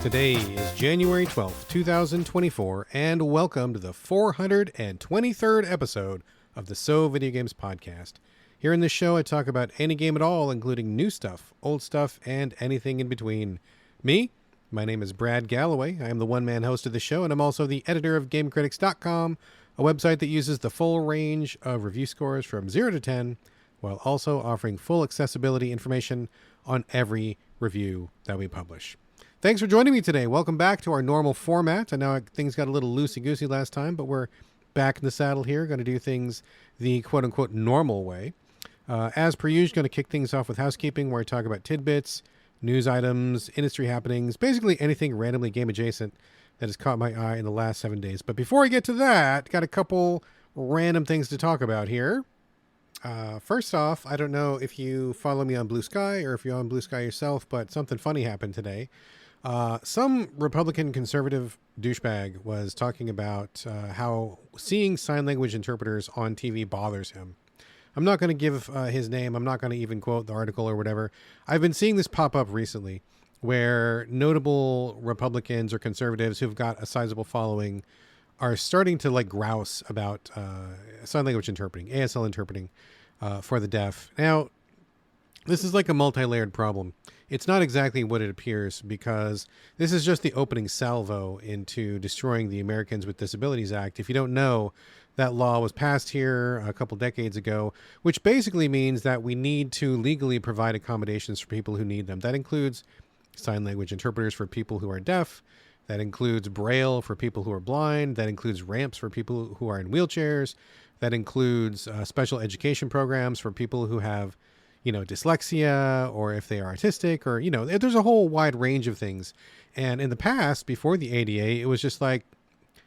Today is January 12th, 2024, and welcome to the 423rd episode of the So Video Games podcast. Here in this show, I talk about any game at all, including new stuff, old stuff, and anything in between. My name is Brad Galloway. I am the one-man host of the show, and I'm also the editor of GameCritics.com, a website that uses the full range of review scores from 0 to 10, while also offering full accessibility information on every review that we publish. Thanks for joining me today. Welcome back to our normal format. I know things got a little loosey-goosey last time, but we're back in the saddle here, going to do things the quote-unquote normal way. As per usual, going to kick things off with housekeeping, where I talk about tidbits, news items, industry happenings, basically anything randomly game-adjacent that has caught my eye in the last 7 days. But before I get to that, got a couple random things to talk about here. First off, I don't know if you follow me on Blue Sky or if you're on Blue Sky yourself, but something funny happened today. Some Republican conservative douchebag was talking about how seeing sign language interpreters on TV bothers him. I'm not going to give his name. I'm not going to even quote the article or whatever. I've been seeing this pop up recently where notable Republicans or conservatives who've got a sizable following are starting to grouse about sign language interpreting, ASL interpreting for the deaf. Now, this is like a multi-layered problem. It's not exactly what it appears, because this is just the opening salvo into destroying the Americans with Disabilities Act. If you don't know, that law was passed here a couple decades ago, which basically means that we need to legally provide accommodations for people who need them. That includes sign language interpreters for people who are deaf. That includes Braille for people who are blind. That includes ramps for people who are in wheelchairs. That includes special education programs for people who have dyslexia, or if they are autistic, or, there's a whole wide range of things. And in the past, before the ADA, it was just like,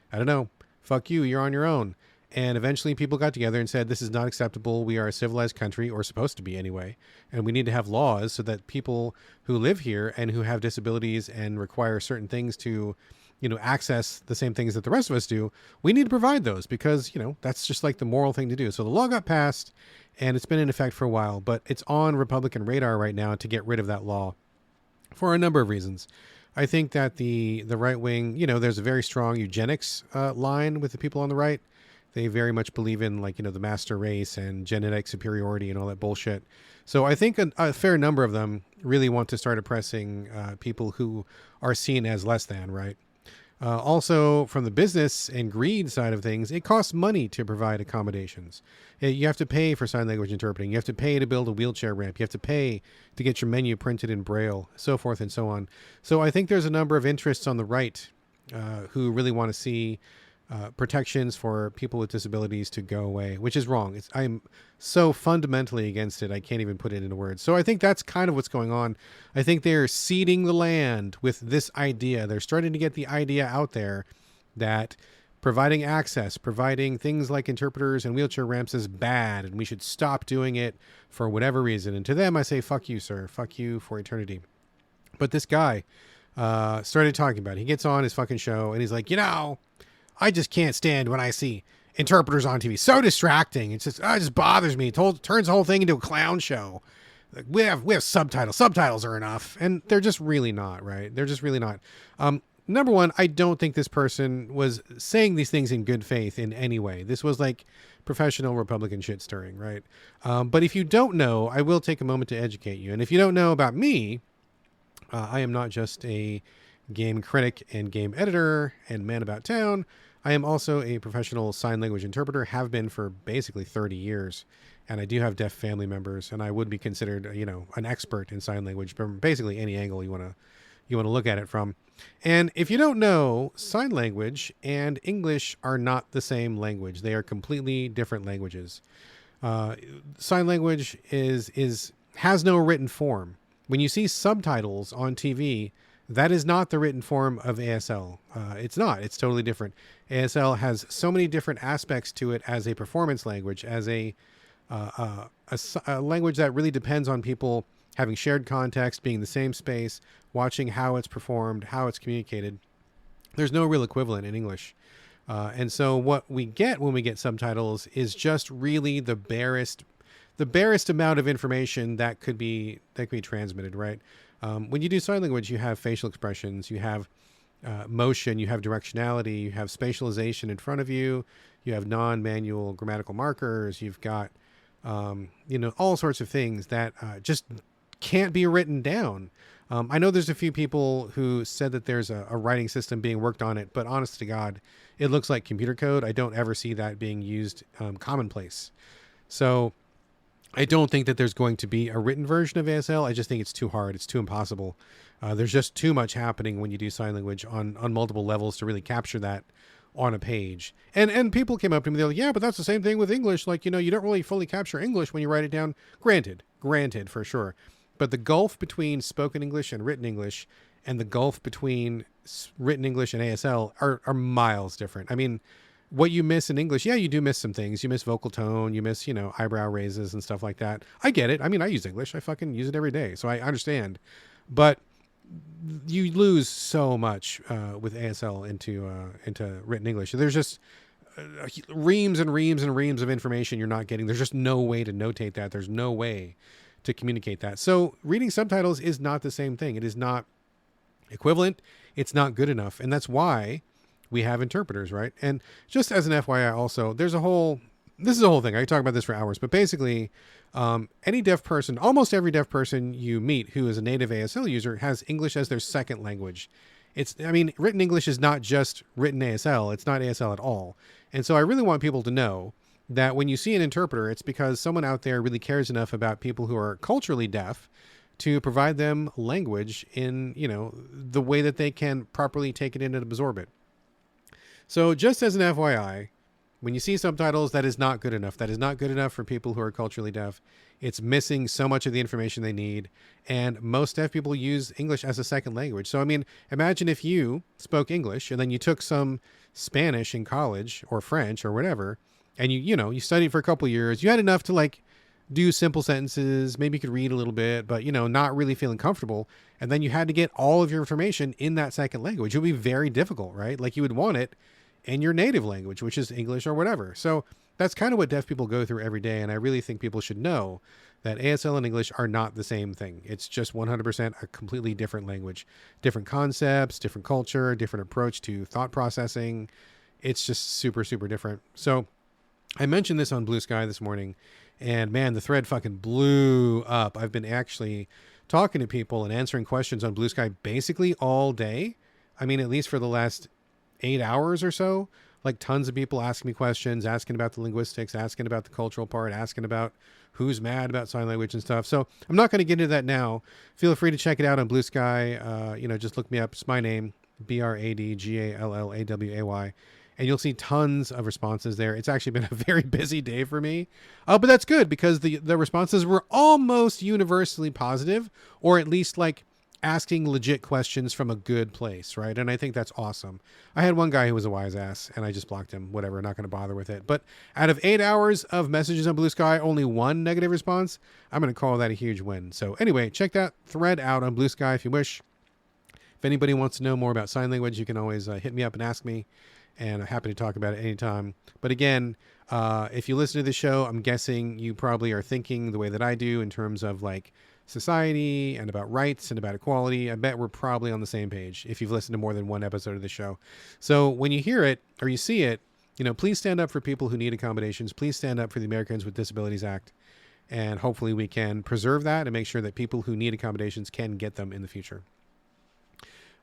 I don't know, fuck you, you're on your own. And eventually people got together and said, this is not acceptable. We are a civilized country, or supposed to be anyway. And we need to have laws so that people who live here and who have disabilities and require certain things to, access the same things that the rest of us do, we need to provide those, because, that's just like the moral thing to do. So the law got passed, and it's been in effect for a while, but it's on Republican radar right now to get rid of that law for a number of reasons. I think that the right wing, there's a very strong eugenics line with the people on the right. They very much believe in the master race and genetic superiority and all that bullshit. So I think a fair number of them really want to start oppressing people who are seen as less than, right? Also, from the business and greed side of things, it costs money to provide accommodations. You have to pay for sign language interpreting. You have to pay to build a wheelchair ramp. You have to pay to get your menu printed in Braille, so forth and so on. So I think there's a number of interests on the right who really want to see protections for people with disabilities to go away, which is wrong. I'm so fundamentally against it, I can't even put it into words. So I think that's kind of what's going on. I think they're seeding the land with this idea. They're starting to get the idea out there that providing access, providing things like interpreters and wheelchair ramps is bad, and we should stop doing it for whatever reason. And to them, I say, fuck you, sir. Fuck you for eternity. But this guy started talking about it. He gets on his fucking show, and he's like, I just can't stand when I see interpreters on TV. So distracting. It just bothers me. It turns the whole thing into a clown show. We have subtitles. Subtitles are enough. And they're just really not, right? They're just really not. Number one, I don't think this person was saying these things in good faith in any way. This was like professional Republican shit stirring, right? But if you don't know, I will take a moment to educate you. And if you don't know about me, I am not just a game critic and game editor and man about town. I am also a professional sign language interpreter, have been for basically 30 years. And I do have deaf family members, and I would be considered, an expert in sign language from basically any angle you want to look at it from. And if you don't know, sign language and English are not the same language. They are completely different languages. Sign language has no written form. When you see subtitles on TV, that is not the written form of ASL. It's not. It's totally different. ASL has so many different aspects to it as a performance language, as a language that really depends on people having shared context, being in the same space, watching how it's performed, how it's communicated. There's no real equivalent in English. And so what we get when we get subtitles is just really the barest amount of information that could be transmitted, right? When you do sign language, you have facial expressions, you have motion, you have directionality, you have spatialization in front of you, you have non-manual grammatical markers, you've got, all sorts of things that just can't be written down. I know there's a few people who said that there's a writing system being worked on it, but honest to God, it looks like computer code. I don't ever see that being used commonplace. So I don't think that there's going to be a written version of ASL. I just think it's too hard. It's too impossible. There's just too much happening when you do sign language on multiple levels to really capture that on a page. And people came up to me, they're like, yeah, but that's the same thing with English. Like, you don't really fully capture English when you write it down. Granted, for sure. But the gulf between spoken English and written English and the gulf between written English and ASL are miles different. I mean, what you miss in English, yeah, you do miss some things. You miss vocal tone, you miss, eyebrow raises and stuff like that. I get it. I mean, I use English. I fucking use it every day. So I understand. But you lose so much with ASL into written English. There's just reams and reams and reams of information you're not getting. There's just no way to notate that. There's no way to communicate that. So reading subtitles is not the same thing. It is not equivalent. It's not good enough. And that's why we have interpreters, right? And just as an FYI also, this is a whole thing. I can talk about this for hours, but basically any deaf person, almost every deaf person you meet who is a native ASL user has English as their second language. Written English is not just written ASL. It's not ASL at all. And so I really want people to know that when you see an interpreter, it's because someone out there really cares enough about people who are culturally deaf to provide them language in, the way that they can properly take it in and absorb it. So just as an FYI, when you see subtitles, that is not good enough. That is not good enough for people who are culturally deaf. It's missing so much of the information they need. And most deaf people use English as a second language. So, imagine if you spoke English and then you took some Spanish in college or French or whatever, and you studied for a couple years. You had enough to do simple sentences. Maybe you could read a little bit, but not really feeling comfortable. And then you had to get all of your information in that second language. It would be very difficult, right? Like you would want it in your native language, which is English or whatever. So that's kind of what deaf people go through every day. And I really think people should know that ASL and English are not the same thing. It's just 100% a completely different language, different concepts, different culture, different approach to thought processing. It's just super, super different. So I mentioned this on Blue Sky this morning, and man, the thread fucking blew up. I've been actually talking to people and answering questions on Blue Sky basically all day. At least for the last 8 hours or so. Tons of people asking me questions, asking about the linguistics, asking about the cultural part, asking about who's mad about sign language and stuff. So I'm not going to get into that now. Feel free to check it out on Blue Sky. Just look me up. It's my name, BRADGALLAWAY. And you'll see tons of responses there. It's actually been a very busy day for me. But that's good because the responses were almost universally positive, or at least asking legit questions from a good place, right? And I think that's awesome. I had one guy who was a wise ass and I just blocked him. Whatever, not going to bother with it. But out of 8 hours of messages on Blue Sky, only one negative response. I'm going to call that a huge win. So anyway, check that thread out on Blue Sky if you wish. If anybody wants to know more about sign language, you can always hit me up and ask me. And I'm happy to talk about it anytime. But again, if you listen to the show, I'm guessing you probably are thinking the way that I do in terms of society and about rights and about equality. I bet we're probably on the same page if you've listened to more than one episode of the show. So when you hear it or you see it, please stand up for people who need accommodations. Please stand up for the Americans with Disabilities Act. And hopefully we can preserve that and make sure that people who need accommodations can get them in the future.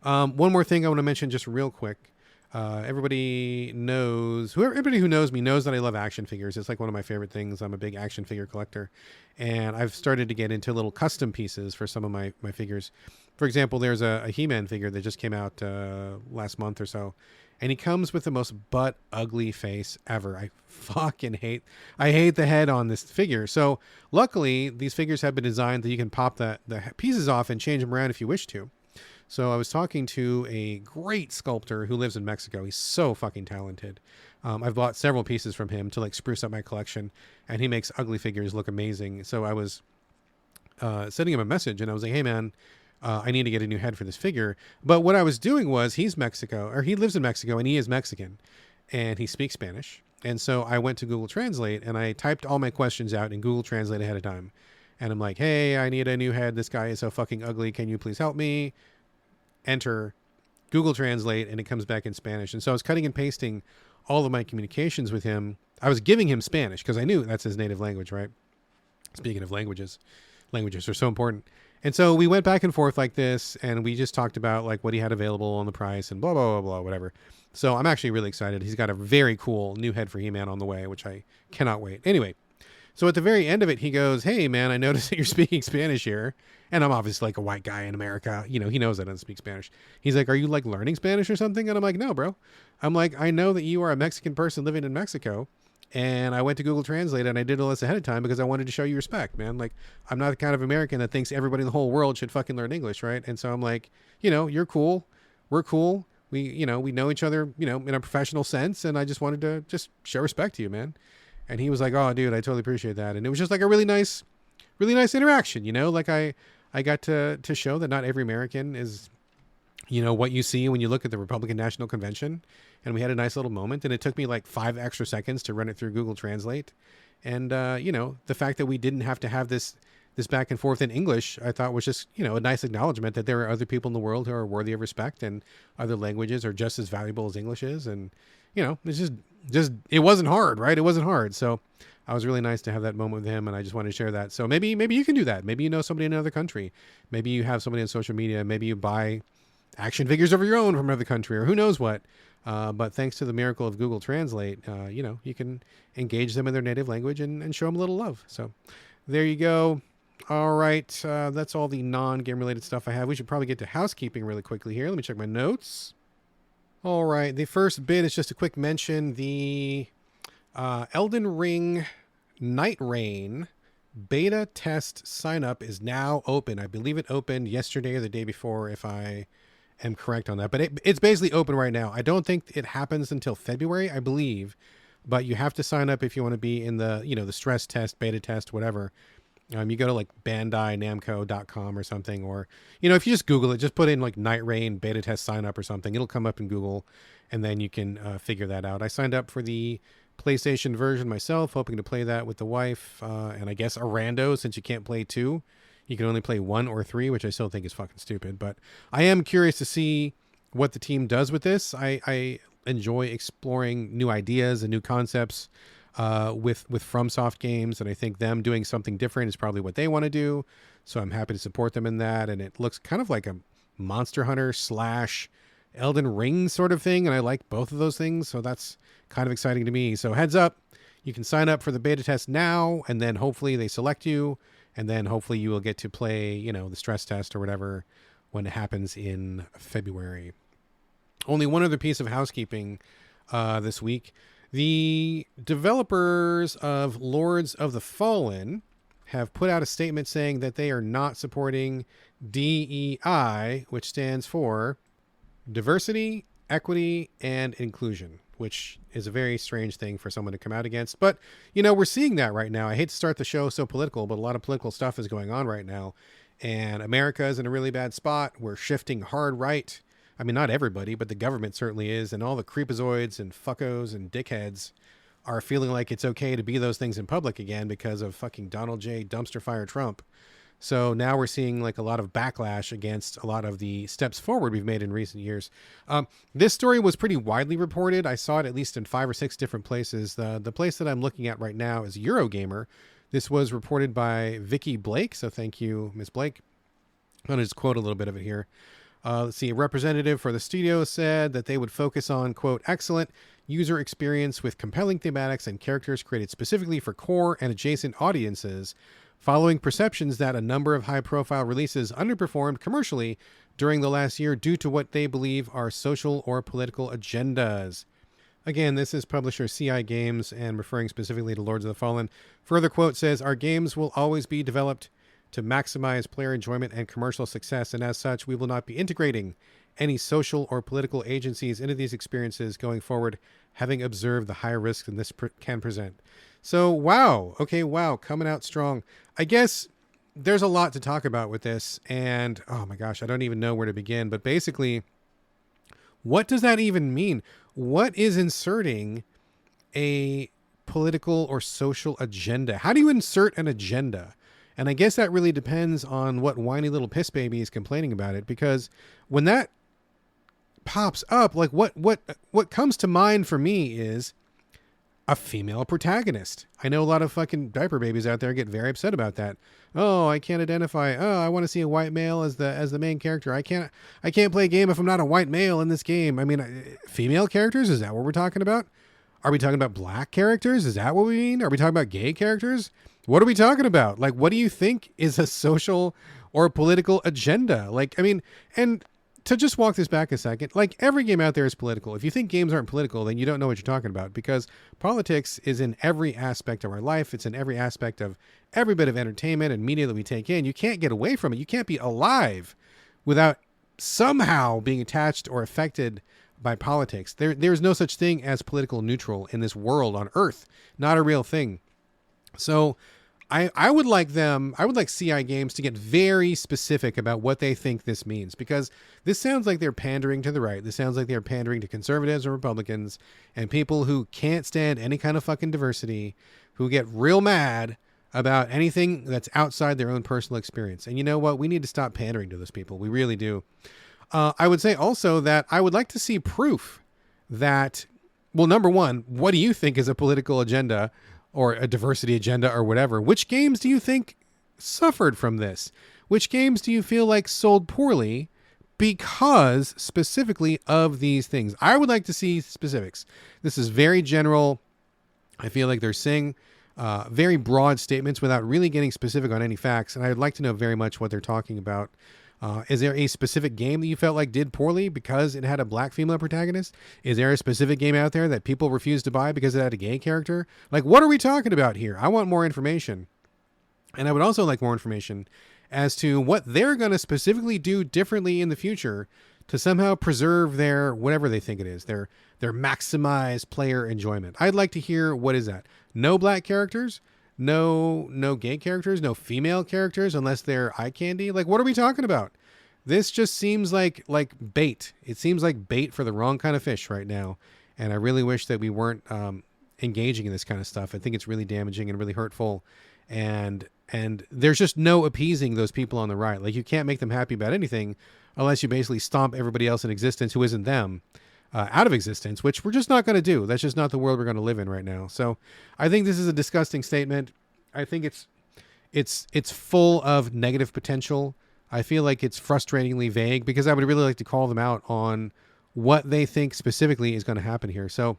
One more thing I want to mention just real quick. Everybody who knows me knows that I love action figures. It's one of my favorite things. I'm a big action figure collector, and I've started to get into little custom pieces for some of my figures. For example, there's a He-Man figure that just came out last month or so, and he comes with the most butt ugly face ever. I hate the head on this figure. So luckily, these figures have been designed that you can pop the pieces off and change them around if you wish to. So I was talking to a great sculptor who lives in Mexico. He's so fucking talented. I've bought several pieces from him to spruce up my collection, and he makes ugly figures look amazing. So I was sending him a message, and I was like, hey man, I need to get a new head for this figure. But what I was doing was he lives in Mexico, and he is Mexican, and he speaks Spanish. And so I went to Google Translate, and I typed all my questions out in Google Translate ahead of time. And I'm like, hey, I need a new head. This guy is so fucking ugly. Can you please help me? Enter Google Translate, and it comes back in Spanish. And so I was cutting and pasting all of my communications with him. I was giving him Spanish because I knew that's his native language, right? Speaking of languages are so important. And so we went back and forth like this, and we just talked about like what he had available on the price and blah, blah, blah, blah, whatever. So I'm actually really excited. He's got a very cool new head for He-Man on the way, which I cannot wait. Anyway, so at the very end of it, he goes, hey, man, I noticed that you're speaking Spanish here. And I'm obviously like a white guy in America. You know, he knows I don't speak Spanish. He's like, are you like learning Spanish or something? And I'm like, no, bro. I'm like, I know that you are a Mexican person living in Mexico. And I went to Google Translate and I did all this ahead of time because I wanted to show you respect, man. Like, I'm not the kind of American that thinks everybody in the whole world should fucking learn English, right? And so I'm like, you know, you're cool. We're cool. We know each other, you know, in a professional sense. And I just wanted to just show respect to you, man. And he was like, oh, dude, I totally appreciate that. And it was just like a really nice interaction, you know? Like I got to show that not every American is, you know, what you see when you look at the Republican National Convention. And we had a nice little moment, and it took me like 5 extra seconds to run it through Google Translate. And, you know, the fact that we didn't have to have this back and forth in English, I thought was just, you know, a nice acknowledgement that there are other people in the world who are worthy of respect and other languages are just as valuable as English is. And, you know, it's just, it wasn't hard, right? It wasn't hard. So I was really nice to have that moment with him, and I just wanted to share that. So maybe you can do that. Maybe you know somebody in another country. Maybe you have somebody on social media. Maybe you buy action figures of your own from another country, or who knows what. But thanks to the miracle of Google Translate, you know, you can engage them in their native language and show them a little love. So there you go. All right. That's all the non-game related stuff I have. We should probably get to housekeeping really quickly here. Let me check my notes. All right. The first bit is just a quick mention. The Elden Ring Night Rain beta test sign up is now open. I believe it opened yesterday or the day before, if I am correct on that, but it's basically open right now. I don't think it happens until February, I believe, but you have to sign up if you want to be in the, you know, the stress test, beta test, whatever. You go to like BandaiNamco.com or something, or, you know, if you just Google it, just put in like Night Rain beta test sign up or something, it'll come up in Google, and then you can figure that out. I signed up for the PlayStation version myself, hoping to play that with the wife, and I guess a rando, since you can't play 2. You can only play 1 or 3, which I still think is fucking stupid. But I am curious to see what the team does with this. I enjoy exploring new ideas and new concepts with FromSoft games, and I think them doing something different is probably what they want to do. So I'm happy to support them in that. And it looks kind of like a Monster Hunter / Elden Ring sort of thing, and I like both of those things. So that's kind of exciting to me. So heads up, you can sign up for the beta test now, and then hopefully they select you. And then hopefully you will get to play, you know, the stress test or whatever when it happens in February. Only one other piece of housekeeping this week. The developers of Lords of the Fallen have put out a statement saying that they are not supporting DEI, which stands for Diversity, Equity, and Inclusion, which is a very strange thing for someone to come out against. But, you know, we're seeing that right now. I hate to start the show so political, but a lot of political stuff is going on right now. And America is in a really bad spot. We're shifting hard right. I mean, not everybody, but the government certainly is. And all the creepazoids and fuckos and dickheads are feeling like it's okay to be those things in public again because of fucking Donald J. Dumpster Fire Trump. So now we're seeing like a lot of backlash against a lot of the steps forward we've made in recent years. This story was pretty widely reported. I saw it at least in 5 or 6 different places. The place that I'm looking at right now is Eurogamer. This was reported by Vicky Blake. So thank you, Ms. Blake. I'm going to just quote a little bit of it here. Let's see. A representative for the studio said that they would focus on, quote, excellent user experience with compelling thematics and characters created specifically for core and adjacent audiences, following perceptions that a number of high-profile releases underperformed commercially during the last year due to what they believe are social or political agendas. Again, this is publisher CI Games and referring specifically to Lords of the Fallen. Further quote says, our games will always be developed to maximize player enjoyment and commercial success, and as such, we will not be integrating any social or political agencies into these experiences going forward, having observed the higher risk than this can present. So, wow. Okay, wow. Coming out strong. I guess there's a lot to talk about with this, and oh my gosh, I don't even know where to begin. But basically, what does that even mean? What is inserting a political or social agenda? How do you insert an agenda? And I guess that really depends on what whiny little piss baby is complaining about it, because when that pops up, like what comes to mind for me is a female protagonist. I know a lot of fucking diaper babies out there get very upset about that. Oh, I can't identify. Oh, I want to see a white male as the main character. I can't play a game if I'm not a white male in this game. I mean, female characters, is that what we're talking about? Are we talking about black characters? Is that what we mean? Are we talking about gay characters? What are we talking about? Like, what do you think is a social or political agenda? Like, I mean, and to just walk this back a second, like every game out there is political. If you think games aren't political, then you don't know what you're talking about, because politics is in every aspect of our life. It's in every aspect of every bit of entertainment and media that we take in. You can't get away from it. You can't be alive without somehow being attached or affected by politics. There's no such thing as political neutral in this world on Earth. Not a real thing. So I would like CI Games to get very specific about what they think this means, because this sounds like they're pandering to the right. This sounds like they're pandering to conservatives or Republicans and people who can't stand any kind of fucking diversity, who get real mad about anything that's outside their own personal experience. And you know what? We need to stop pandering to those people. We really do. I would say also that I would like to see proof that, well, number one, what do you think is a political agenda or a diversity agenda or whatever? Which games do you think suffered from this? Which games do you feel like sold poorly because specifically of these things? I would like to see specifics. This is very general. I feel like they're saying very broad statements without really getting specific on any facts. And I'd like to know very much what they're talking about. Is there a specific game that you felt like did poorly because it had a black female protagonist? Is there a specific game out there that people refused to buy because it had a gay character? Like, what are we talking about here? I want more information. And I would also like more information as to what they're going to specifically do differently in the future to somehow preserve their, whatever they think it is, their maximized player enjoyment. I'd like to hear, what is that? No black characters? No gay characters, no female characters, unless they're eye candy. Like, what are we talking about? This just seems like bait. It seems like bait for the wrong kind of fish right now. And I really wish that we weren't engaging in this kind of stuff. I think it's really damaging and really hurtful. And there's just no appeasing those people on the right. Like, you can't make them happy about anything unless you basically stomp everybody else in existence who isn't them out of existence, which we're just not going to do. That's just not the world we're going to live in right now. So I think this is a disgusting statement. I think it's full of negative potential. I feel like it's frustratingly vague, because I would really like to call them out on what they think specifically is going to happen here. So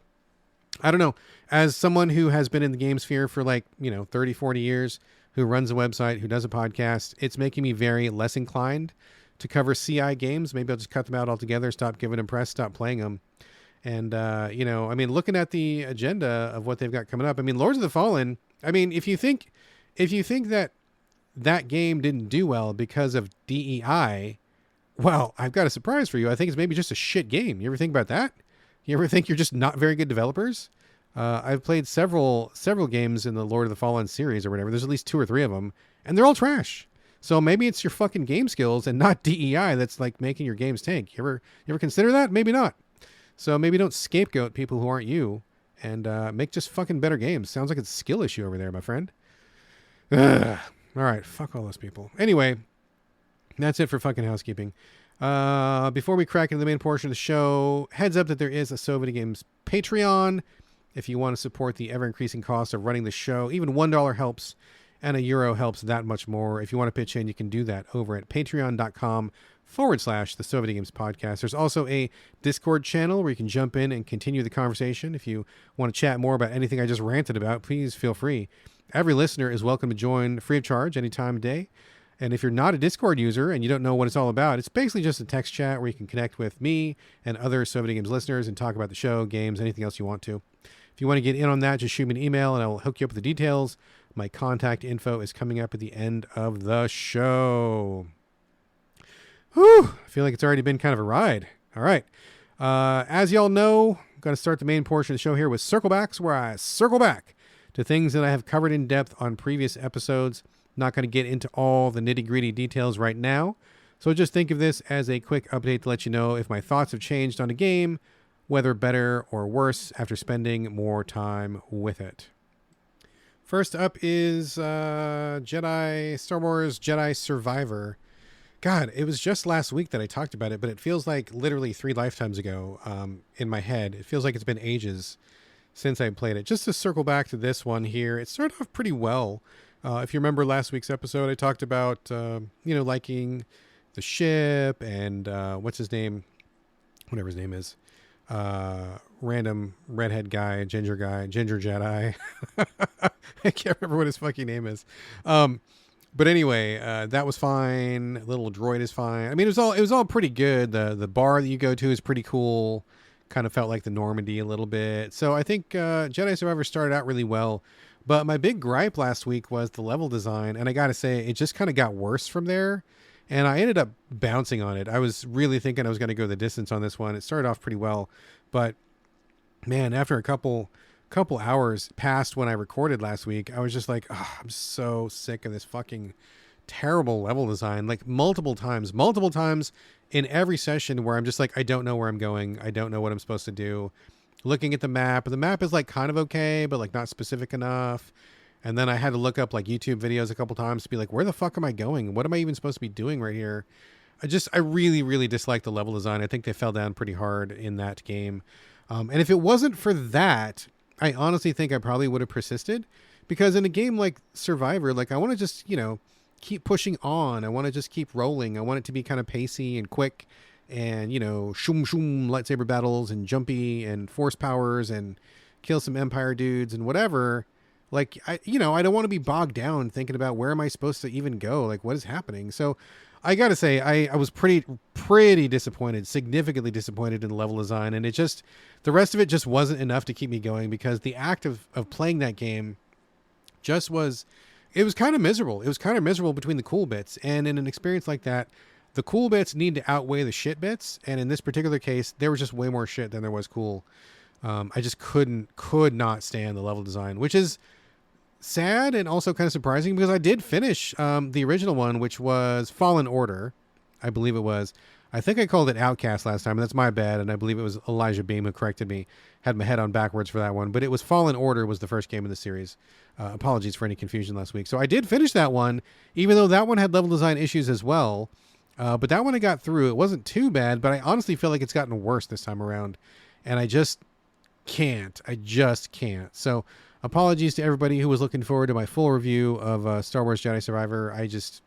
I don't know. As someone who has been in the game sphere for 30, 40 years, who runs a website, who does a podcast, it's making me very less inclined to cover CI games. Maybe I'll just cut them out altogether, stop giving them press, stop playing them. And, looking at the agenda of what they've got coming up, Lords of the Fallen, if you think that game didn't do well because of DEI, well, I've got a surprise for you. I think it's maybe just a shit game. You ever think about that? You ever think you're just not very good developers? I've played several games in the Lord of the Fallen series or whatever. There's at least 2 or 3 of them, and they're all trash. So maybe it's your fucking game skills and not DEI that's like making your games tank. You ever consider that? Maybe not. So maybe don't scapegoat people who aren't you, and make just fucking better games. Sounds like it's a skill issue over there, my friend. Ugh. All right, fuck all those people. Anyway, that's it for fucking housekeeping. Before we crack into the main portion of the show, heads up that there is a So Videogames Patreon. If you want to support the ever-increasing cost of running the show, even $1 helps, and €1 helps that much more. If you want to pitch in, you can do that over at patreon.com/the So Videogames Podcast. There's also a Discord channel where you can jump in and continue the conversation. If you want to chat more about anything I just ranted about, please feel free. Every listener is welcome to join free of charge any time of day. And if you're not a Discord user and you don't know what it's all about, it's basically just a text chat where you can connect with me and other So Videogames listeners and talk about the show, games, anything else you want to. If you want to get in on that, just shoot me an email and I will hook you up with the details. My contact info is coming up at the end of the show. Whew, I feel like it's already been kind of a ride. All right. As y'all know, I'm going to start the main portion of the show here with Circle Backs, where I circle back to things that I have covered in depth on previous episodes. Not going to get into all the nitty-gritty details right now. So just think of this as a quick update to let you know if my thoughts have changed on a game, whether better or worse after spending more time with it. First up is Star Wars Jedi Survivor. God, it was just last week that I talked about it, but it feels like literally 3 lifetimes ago in my head. It feels like it's been ages since I played it. Just to circle back to this one here, it started off pretty well. If you remember last week's episode, I talked about, liking the ship and what's his name? Whatever his name is. Random redhead guy, ginger Jedi. I can't remember what his fucking name is. But anyway, that was fine. Little droid is fine. I mean, it was all pretty good. The bar that you go to is pretty cool. Kind of felt like the Normandy a little bit. So I think Jedi Survivor started out really well. But my big gripe last week was the level design. And I got to say, it just kind of got worse from there. And I ended up bouncing on it. I was really thinking I was going to go the distance on this one. It started off pretty well. But, man, after a couple hours past when I recorded last week, I was just like, oh, I'm so sick of this fucking terrible level design. Like multiple times in every session where I'm just like, I don't know where I'm going. I don't know what I'm supposed to do. Looking at the map is like kind of okay, but like not specific enough. And then I had to look up like YouTube videos a couple times to be like, where the fuck am I going? What am I even supposed to be doing right here? I really, really dislike the level design. I think they fell down pretty hard in that game. And if it wasn't for that, I honestly think I probably would have persisted, because in a game like Survivor, like I want to just, keep pushing on. I want to just keep rolling. I want it to be kind of pacey and quick and, shoom shoom lightsaber battles and jumpy and force powers and kill some Empire dudes and whatever. Like, I don't want to be bogged down thinking about where am I supposed to even go? Like, what is happening? So I got to say, I was pretty disappointed, significantly disappointed in the level design. And the rest of it just wasn't enough to keep me going, because the act of playing that game it was kind of miserable. It was kind of miserable between the cool bits. And in an experience like that, the cool bits need to outweigh the shit bits. And in this particular case, there was just way more shit than there was cool. I just could not stand the level design, which is sad and also kind of surprising, because I did finish the original one, which was Fallen Order, I believe it was. I think I called it Outcast last time, and that's my bad, and I believe it was Elijah Beam who corrected me. Had my head on backwards for that one, but it was Fallen Order was the first game in the series. Apologies for any confusion last week. So I did finish that one, even though that one had level design issues as well. But that one I got through. It wasn't too bad, but I honestly feel like it's gotten worse this time around, and I just can't. So apologies to everybody who was looking forward to my full review of Star Wars Jedi Survivor. I just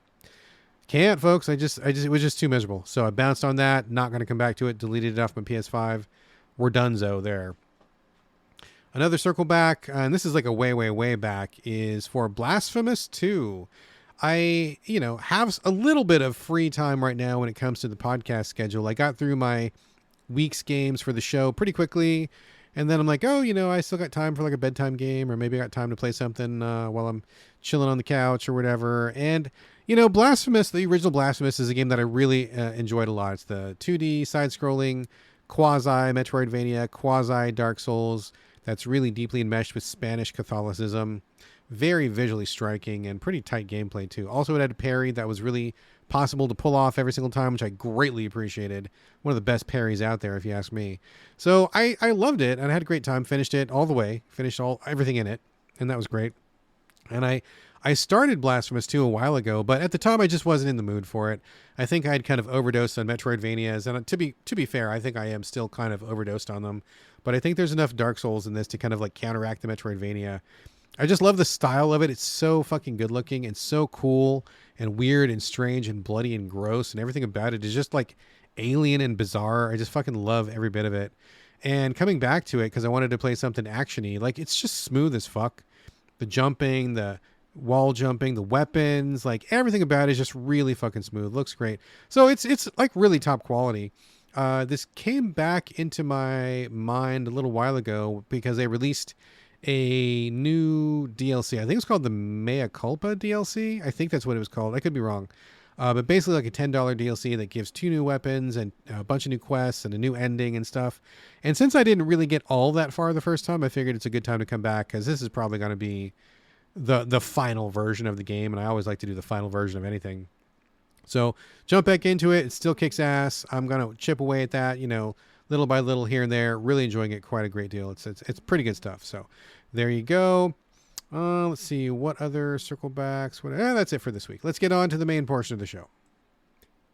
can't, folks. It was just too miserable. So I bounced on that. Not going to come back to it. Deleted it off my PS5. We're donezo there. Another circle back, and this is like a way back, is for Blasphemous 2. I, have a little bit of free time right now when it comes to the podcast schedule. I got through my week's games for the show pretty quickly. And then I'm like, oh, I still got time for like a bedtime game, or maybe I got time to play something while I'm chilling on the couch or whatever. And, Blasphemous, the original Blasphemous, is a game that I really enjoyed a lot. It's the 2D side-scrolling quasi-Metroidvania, quasi-Dark Souls that's really deeply enmeshed with Spanish Catholicism. Very visually striking and pretty tight gameplay, too. Also, it had a parry that was really possible to pull off every single time, which I greatly appreciated. One of the best parries out there, if you ask me. So I loved it, and I had a great time. Finished it all the way. Finished everything in it, and that was great. And I started Blasphemous 2 a while ago, but at the time I just wasn't in the mood for it. I think I'd kind of overdosed on Metroidvanias, and to be fair, I think I am still kind of overdosed on them. But I think there's enough Dark Souls in this to kind of like counteract the Metroidvania. I just love the style of it. It's so fucking good looking and so cool and weird and strange and bloody and gross, and everything about it is just like alien and bizarre. I just fucking love every bit of it. And coming back to it, because I wanted to play something actiony, like it's just smooth as fuck. The jumping, the wall jumping, the weapons, like everything about it is just really fucking smooth. Looks great. So it's like really top quality. This came back into my mind a little while ago because they released a new DLC. I think it's called the Mea Culpa DLC. I think that's what it was called. I could be wrong. But basically like a $10 DLC that gives 2 new weapons and a bunch of new quests and a new ending and stuff. And since I didn't really get all that far the first time, I figured it's a good time to come back, because this is probably going to be the final version of the game. And I always like to do the final version of anything. So jump back into it. It still kicks ass. I'm going to chip away at that, little by little here and there. Really enjoying it quite a great deal. It's pretty good stuff. So there you go. Let's see, what other circle backs? That's it for this week. Let's get on to the main portion of the show.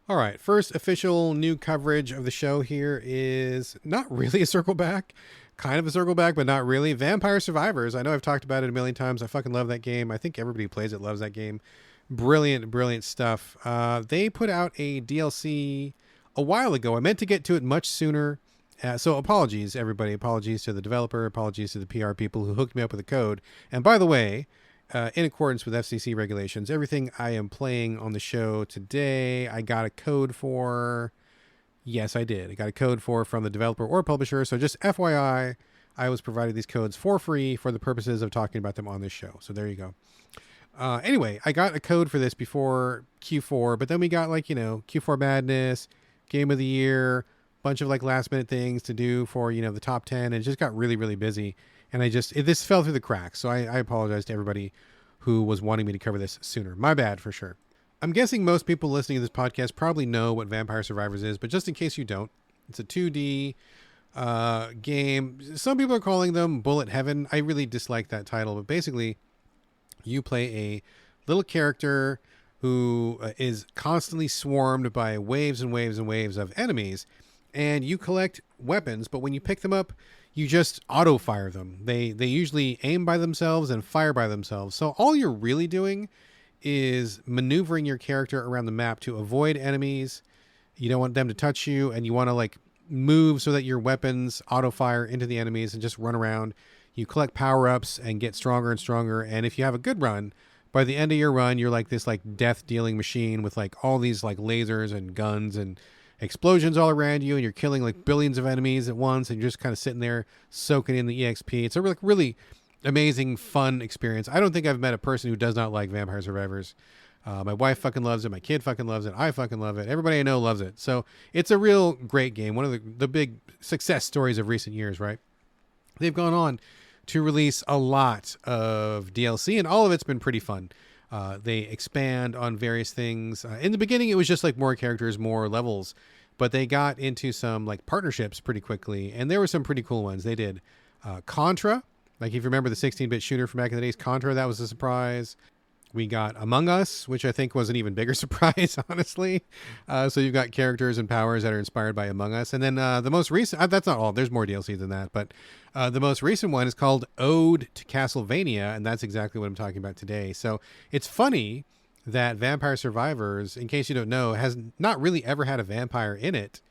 All right, first official new coverage of the show here is not really a circle back, kind of a circle back, but not really. Vampire Survivors. I know I've talked about it a million times. I fucking love that game. I think everybody who plays it loves that game. Brilliant, brilliant stuff. They put out a DLC a while ago. I meant to get to it much sooner. So apologies, everybody. Apologies to the developer. Apologies to the PR people who hooked me up with a code. And by the way, in accordance with FCC regulations, everything I am playing on the show today, I got a code for. Yes, I did. I got a code for from the developer or publisher. So just FYI, I was provided these codes for free for the purposes of talking about them on this show. So there you go. Anyway, I got a code for this before Q4, but then we got Q4 Madness, Game of the Year, bunch of last minute things to do for, the top 10. And it just got really, really busy. And this fell through the cracks. So I apologize to everybody who was wanting me to cover this sooner. My bad for sure. I'm guessing most people listening to this podcast probably know what Vampire Survivors is, but just in case you don't, it's a 2D game. Some people are calling them Bullet Heaven. I really dislike that title, but basically you play a little character who is constantly swarmed by waves and waves and waves of enemies, and you collect weapons, but when you pick them up, you just auto fire them. They usually aim by themselves and fire by themselves. So all you're really doing is maneuvering your character around the map to avoid enemies. You don't want them to touch you, and you want to move so that your weapons auto fire into the enemies and just run around. You collect power-ups and get stronger and stronger. And if you have a good run, by the end of your run, you're this death-dealing machine with all these lasers and guns and explosions all around you, and you're killing billions of enemies at once, and you're just kind of sitting there soaking in the EXP. It's a really amazing, fun experience. I don't think I've met a person who does not like Vampire Survivors. My wife fucking loves it. My kid fucking loves it. I fucking love it. Everybody I know loves it. So it's a real great game. One of the big success stories of recent years, right? They've gone on to release a lot of DLC, and all of it's been pretty fun. They expand on various things. In the beginning, it was just more characters, more levels, but they got into some partnerships pretty quickly, and there were some pretty cool ones. They did Contra, if you remember the 16-bit shooter from back in the days, Contra, that was a surprise. We got Among Us, which I think was an even bigger surprise, honestly. So you've got characters and powers that are inspired by Among Us. And then the most recent, that's not all, there's more DLC than that, but the most recent one is called Ode to Castlevania, and that's exactly what I'm talking about today. So it's funny that Vampire Survivors, in case you don't know, has not really ever had a vampire in it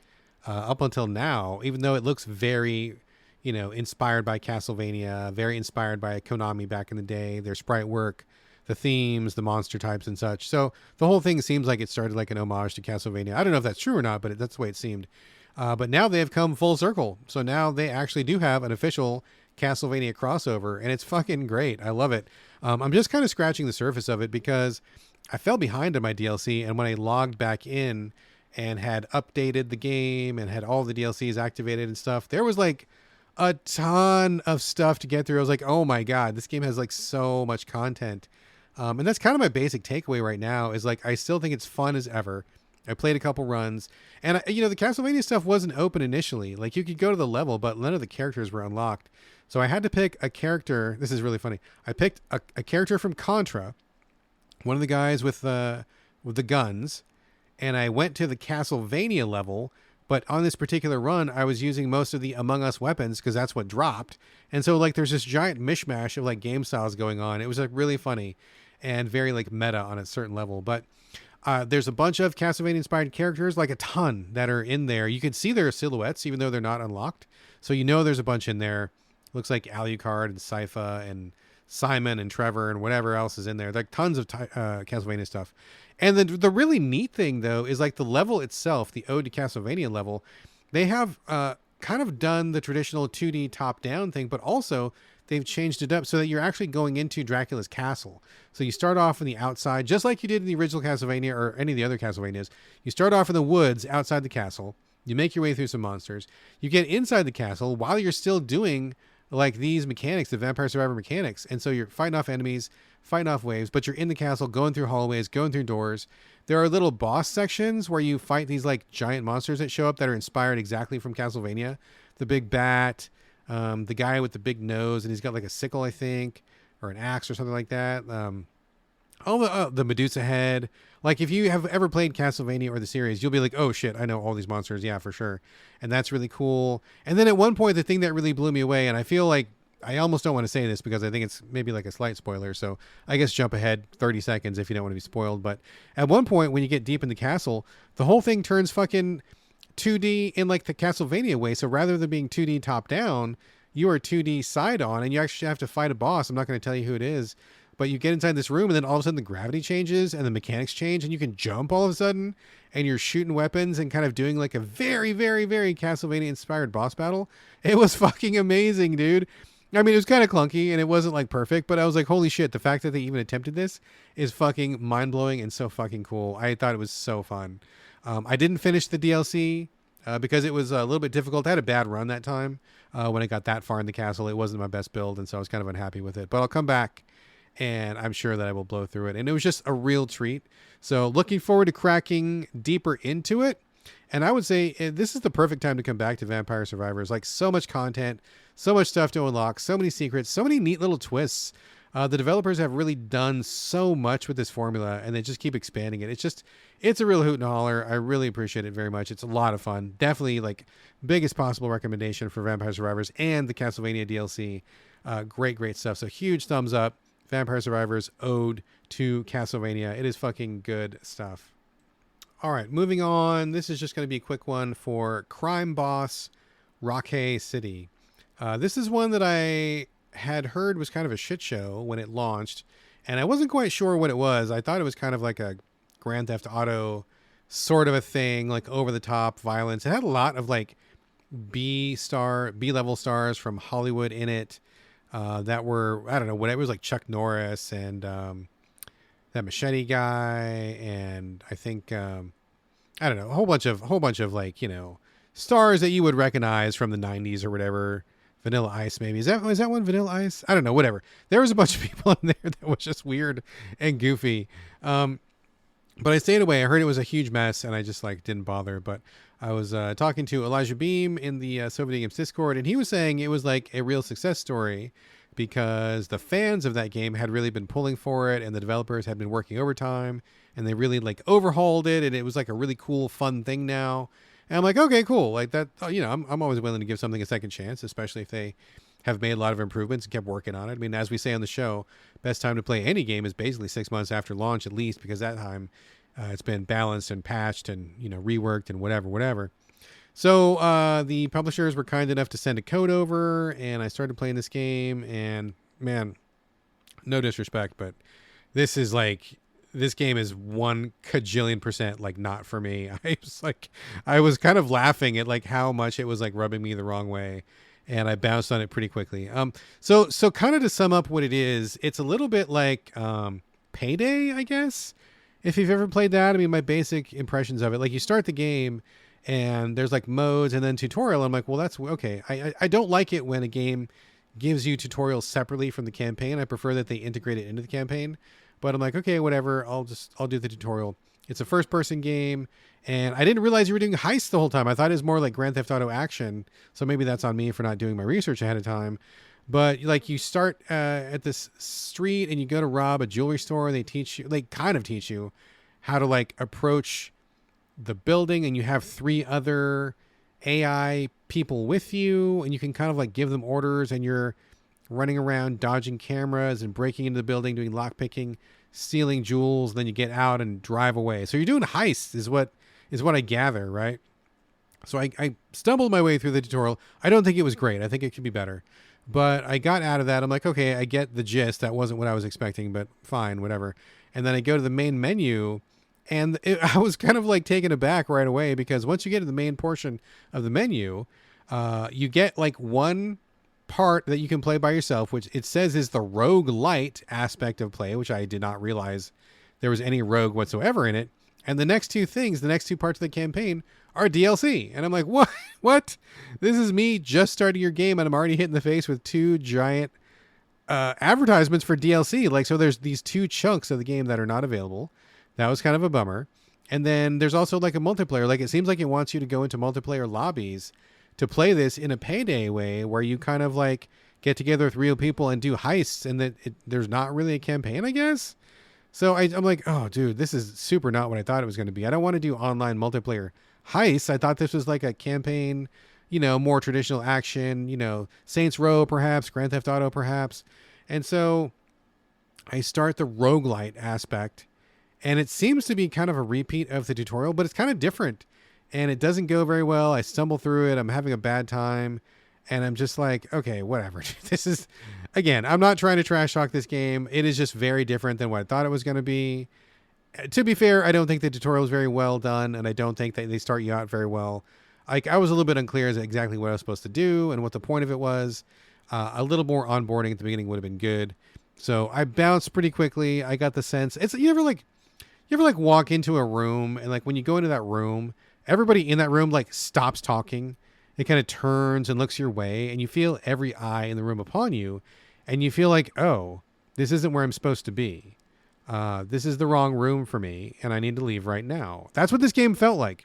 up until now, even though it looks very, inspired by Castlevania, very inspired by Konami back in the day, their sprite work, the themes, the monster types and such. So the whole thing seems like it started like an homage to Castlevania. I don't know if that's true or not, but that's the way it seemed. But now they have come full circle. So now they actually do have an official Castlevania crossover, and it's fucking great. I love it. I'm just kind of scratching the surface of it because I fell behind on my DLC, and when I logged back in and had updated the game and had all the DLCs activated and stuff, there was a ton of stuff to get through. I was like, oh my God, this game has so much content. And that's kind of my basic takeaway right now is I still think it's fun as ever. I played a couple runs, and the Castlevania stuff wasn't open initially. You could go to the level, but none of the characters were unlocked. So I had to pick a character. This is really funny. I picked a character from Contra, one of the guys with the guns, and I went to the Castlevania level. But on this particular run, I was using most of the Among Us weapons because that's what dropped. And so there's this giant mishmash of game styles going on. It was really funny and very meta on a certain level. But there's a bunch of Castlevania inspired characters, a ton that are in there. You can see their silhouettes even though they're not unlocked. So there's a bunch in there. Looks like Alucard and Sypha and Simon and Trevor and whatever else is in there. Tons of Castlevania stuff. And the really neat thing, though, is the level itself, the Ode to Castlevania level, they have kind of done the traditional 2D top-down thing, but also they've changed it up so that you're actually going into Dracula's castle. So you start off on the outside, just like you did in the original Castlevania or any of the other Castlevanias. You start off in the woods outside the castle. You make your way through some monsters. You get inside the castle while you're still doing these mechanics, the Vampire Survivor mechanics. And so you're fighting off enemies, fighting off waves, but you're in the castle, going through hallways, going through doors. There are little boss sections where you fight these giant monsters that show up that are inspired exactly from Castlevania. The big bat, the guy with the big nose, and he's got a sickle, I think. or an axe or something like that. All the Medusa head. Like if you have ever played Castlevania or the series, you'll be like, oh shit, I know all these monsters. Yeah, for sure. And that's really cool. And then at one point, the thing that really blew me away, and I feel like I almost don't want to say this because I think it's maybe like a slight spoiler. So I guess jump ahead 30 seconds if you don't want to be spoiled. But at one point, when you get deep in the castle, the whole thing turns fucking 2D in like the Castlevania way. So rather than being 2D top down, you are 2D side on, and you actually have to fight a boss. I'm not going to tell you who it is. But you get inside this room, and then all of a sudden the gravity changes and the mechanics change, and you can jump all of a sudden, and you're shooting weapons and kind of doing like a very, very, very Castlevania-inspired boss battle. It was fucking amazing, dude. I mean, it was kind of clunky, and it wasn't like perfect, but I was like, holy shit, the fact that they even attempted this is fucking mind-blowing and so fucking cool. I thought it was so fun. I didn't finish the DLC because it was a little bit difficult. I had a bad run that time when I got that far in the castle. It wasn't my best build, and so I was kind of unhappy with it. But I'll come back, and I'm sure that I will blow through it. And it was just a real treat. So looking forward to cracking deeper into it. And I would say this is the perfect time to come back to Vampire Survivors. Like so much content, so much stuff to unlock, so many secrets, so many neat little twists. The developers have really done so much with this formula, and they just keep expanding it. It's a real hoot and holler. I really appreciate it very much. It's a lot of fun. Definitely like biggest possible recommendation for Vampire Survivors and the Castlevania DLC. Great stuff. So huge thumbs up. Vampire Survivors Ode to Castlevania. It is fucking good stuff. All right, moving on. This is just going to be a quick one for Crime Boss Rockay City. This is one that I had heard was kind of a shit show when it launched, and I wasn't quite sure what it was. I thought it was kind of like a Grand Theft Auto sort of a thing, like over the top violence. It had a lot of like B-level stars from Hollywood in it. That were, I don't know, whatever. It was like Chuck Norris and that Machete guy, and I think I don't know, a whole bunch of like, you know, stars that you would recognize from the 90s or whatever. Vanilla Ice, maybe. Is that one Vanilla Ice? I don't know, whatever. There was a bunch of people in there that was just weird and goofy. But I stayed away. I heard it was a huge mess, and I just like didn't bother. But I was talking to Elijah Beam in the So Videogames Discord, and he was saying it was like a real success story because the fans of that game had really been pulling for it, and the developers had been working overtime, and they really like overhauled it, and it was like a really cool, fun thing now. And I'm like, okay, cool. Like that, you know, I'm always willing to give something a second chance, especially if they have made a lot of improvements and kept working on it. I mean, as we say on the show, best time to play any game is basically 6 months after launch, at least, because that time it's been balanced and patched and, you know, reworked and whatever. So the publishers were kind enough to send a code over, and I started playing this game, and man, no disrespect, but this game is 1 kajillion % like not for me. I was kind of laughing at like how much it was like rubbing me the wrong way, and I bounced on it pretty quickly. So kind of to sum up what it is, it's a little bit like Payday, I guess. If you've ever played that, I mean, my basic impressions of it, like you start the game and there's like modes and then tutorial. I'm like, well, that's okay. I don't like it when a game gives you tutorials separately from the campaign. I prefer that they integrate it into the campaign. But I'm like, okay, whatever. I'll do the tutorial. It's a first person game, and I didn't realize you were doing heists the whole time. I thought it was more like Grand Theft Auto action. So maybe that's on me for not doing my research ahead of time. But like you start at this street and you go to rob a jewelry store, and they kind of teach you how to like approach the building, and you have 3 other AI people with you, and you can kind of like give them orders, and you're running around dodging cameras and breaking into the building, doing lockpicking, stealing jewels, and then you get out and drive away. So you're doing heists is what I gather, right? So I stumbled my way through the tutorial. I don't think it was great. I think it could be better. But I got out of that. I'm like, okay, I get the gist. That wasn't what I was expecting, but fine, whatever. And then I go to the main menu, and I was kind of like taken aback right away, because once you get to the main portion of the menu, you get like one part that you can play by yourself, which it says is the roguelite aspect of play, which I did not realize there was any rogue whatsoever in it. And the next 2 parts of the campaign are DLC. And I'm like, what? This is me just starting your game, and I'm already hit in the face with 2 giant advertisements for DLC. Like, so there's these 2 chunks of the game that are not available. That was kind of a bummer. And then there's also like a multiplayer. Like, it seems like it wants you to go into multiplayer lobbies to play this in a Payday way, where you kind of like get together with real people and do heists, and that there's not really a campaign, I guess. So I'm like, oh, dude, this is super not what I thought it was going to be. I don't want to do online multiplayer heists. I thought this was like a campaign, more traditional action, Saints Row, perhaps, Grand Theft Auto, perhaps. And so I start the roguelite aspect, and it seems to be kind of a repeat of the tutorial, but it's kind of different, and it doesn't go very well. I stumble through it. I'm having a bad time. And I'm just like, okay, whatever. This is, again, I'm not trying to trash talk this game. It is just very different than what I thought it was going to be. To be fair, I don't think the tutorial is very well done, and I don't think that they start you out very well. Like, I was a little bit unclear as to exactly what I was supposed to do and what the point of it was. A little more onboarding at the beginning would have been good. So I bounced pretty quickly. I got the sense. You ever walk into a room, and like when you go into that room, everybody in that room like stops talking. It kind of turns and looks your way, and you feel every eye in the room upon you, and you feel like, oh, this isn't where I'm supposed to be. This is the wrong room for me, and I need to leave right now. That's what this game felt like.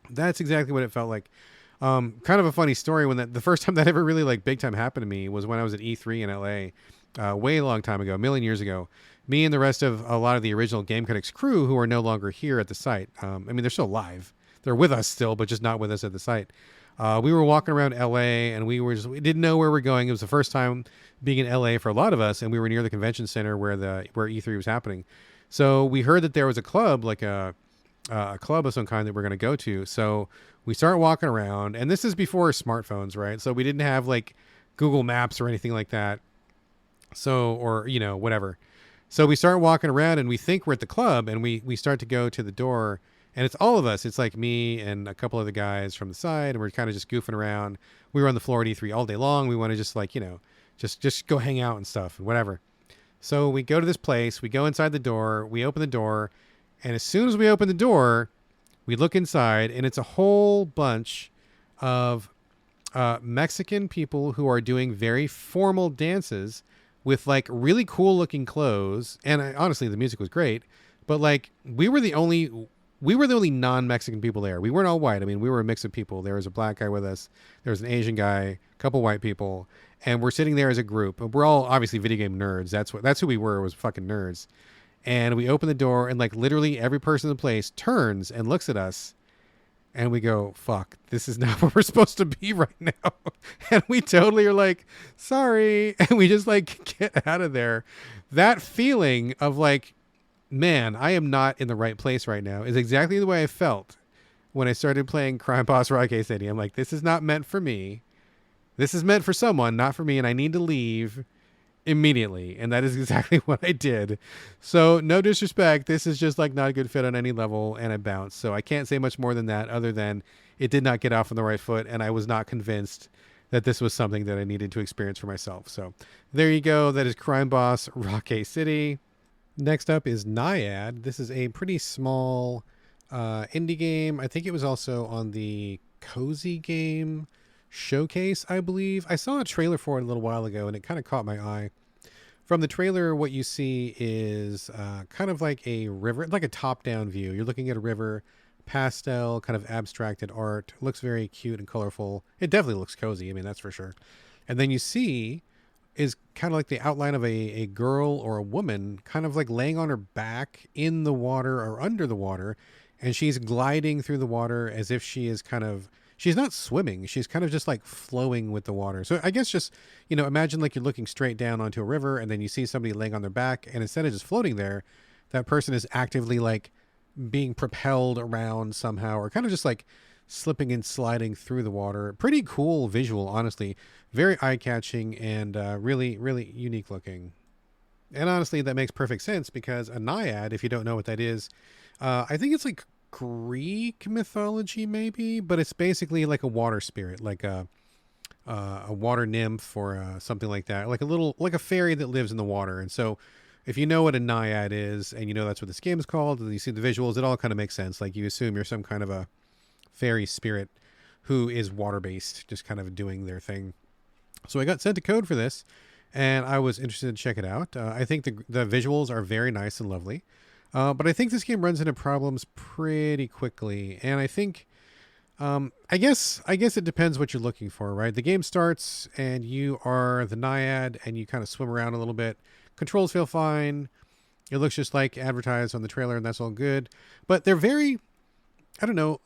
That's exactly what it felt like. Kind of a funny story when the first time that ever really like big time happened to me was when I was at E3 in LA, way a long time ago, a million years ago. Me and the rest of a lot of the original Game Critics crew who are no longer here at the site. I mean, they're still alive. They're with us still, but just not with us at the site. We were walking around LA, and we didn't know where we're going. It was the first time being in LA for a lot of us, and we were near the convention center where E3 was happening. So we heard that there was a club, like a club of some kind that we're going to go to. So we start walking around, and this is before smartphones, right? So we didn't have like Google Maps or anything like that. So, or, whatever. So we start walking around, and we think we're at the club, and we start to go to the door. And it's all of us. It's like me and a couple of the guys from the side, and we're kind of just goofing around. We were on the floor at E3 all day long. We want to just like, just go hang out and stuff and whatever. So we go to this place. We go inside the door. We open the door. And as soon as we open the door, we look inside, and it's a whole bunch of Mexican people who are doing very formal dances with like really cool looking clothes. And honestly, the music was great. But like we were the only non-Mexican people there. We weren't all white. I mean, we were a mix of people. There was a black guy with us. There was an Asian guy, a couple white people, and we're sitting there as a group. We're all obviously video game nerds. That's who we were, was fucking nerds. And we open the door, and like literally every person in the place turns and looks at us, and we go, fuck, this is not where we're supposed to be right now. And we totally are like, sorry. And we just like get out of there. That feeling of like, man, I am not in the right place right now is exactly the way I felt when I started playing Crime Boss Rockay City. I'm like, this is not meant for me. This is meant for someone, not for me, and I need to leave immediately. And that is exactly what I did. So no disrespect. This is just like not a good fit on any level, and I bounced. So I can't say much more than that, other than it did not get off on the right foot, and I was not convinced that this was something that I needed to experience for myself. So there you go. That is Crime Boss Rockay City. Next up is Naiad. This is a pretty small indie game. I think it was also on the Cozy Game Showcase, I believe. I saw a trailer for it a little while ago, and it kind of caught my eye. From the trailer, what you see is kind of like a river, like a top-down view. You're looking at a river, pastel, kind of abstracted art. It looks very cute and colorful. It definitely looks cozy. I mean, that's for sure. And then you see is kind of like the outline of a girl or a woman kind of like laying on her back in the water or under the water. And she's gliding through the water as if she is she's not swimming. She's kind of just like flowing with the water. So I guess just, imagine like you're looking straight down onto a river, and then you see somebody laying on their back, and instead of just floating there, that person is actively like being propelled around somehow, or kind of just like slipping and sliding through the water. Pretty cool visual, honestly. Very eye-catching and really, really unique looking. And honestly, that makes perfect sense, because a Naiad, if you don't know what that is, I think it's like Greek mythology maybe, but it's basically like a water spirit, like a water nymph or something like that, like a fairy that lives in the water. And so if you know what a Naiad is, and that's what this game is called, and you see the visuals, it all kind of makes sense. Like you assume you're some kind of a fairy spirit who is water-based, just kind of doing their thing. So I got sent a code for this, and I was interested to check it out. I think the visuals are very nice and lovely, but I think this game runs into problems pretty quickly. And I think I guess it depends what you're looking for, right? The game starts and you are the Naiad and you kind of swim around a little bit. Controls feel fine. It looks just like advertised on the trailer, and that's all good. But they're very, I don't know,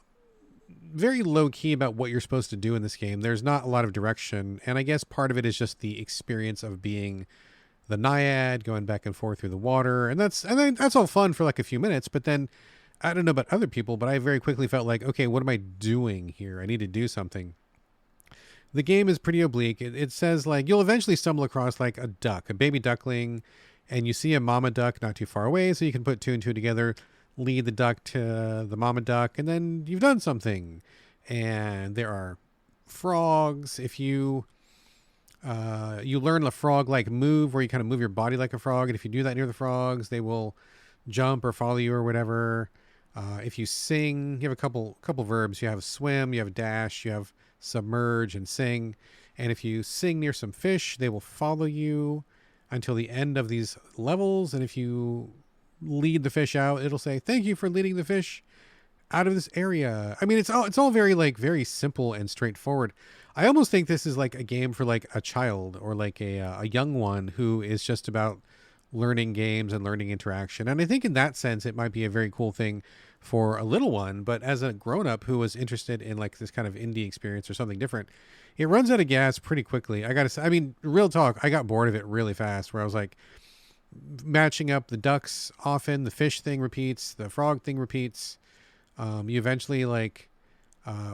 very low key about what you're supposed to do in this game. There's not a lot of direction, and I guess part of it is just the experience of being the Naiad, going back and forth through the water, and that's all fun for like a few minutes. But then I don't know about other people, but I very quickly felt like, okay, what am I doing here? I need to do something. The game is pretty oblique. It says like you'll eventually stumble across like a duck, a baby duckling, and you see a mama duck not too far away, so you can put two and two together, lead the duck to the mama duck, and then you've done something. And there are frogs. If you you learn the frog like move, where you kind of move your body like a frog, and if you do that near the frogs, they will jump or follow you or whatever. If you sing, you have a couple verbs. You have swim, you have dash, you have submerge and sing. And if you sing near some fish, they will follow you until the end of these levels. And if you lead the fish out, it'll say, "Thank you for leading the fish out of this area." I mean, it's all very like very simple and straightforward. I almost think this is like a game for like a child or like a young one who is just about learning games and learning interaction. And I think in that sense, it might be a very cool thing for a little one. But as a grown up who was interested in like this kind of indie experience or something different, it runs out of gas pretty quickly. I gotta say, I mean, real talk, I got bored of it really fast. Where I was like matching up the ducks often, the fish thing repeats, the frog thing repeats. You eventually like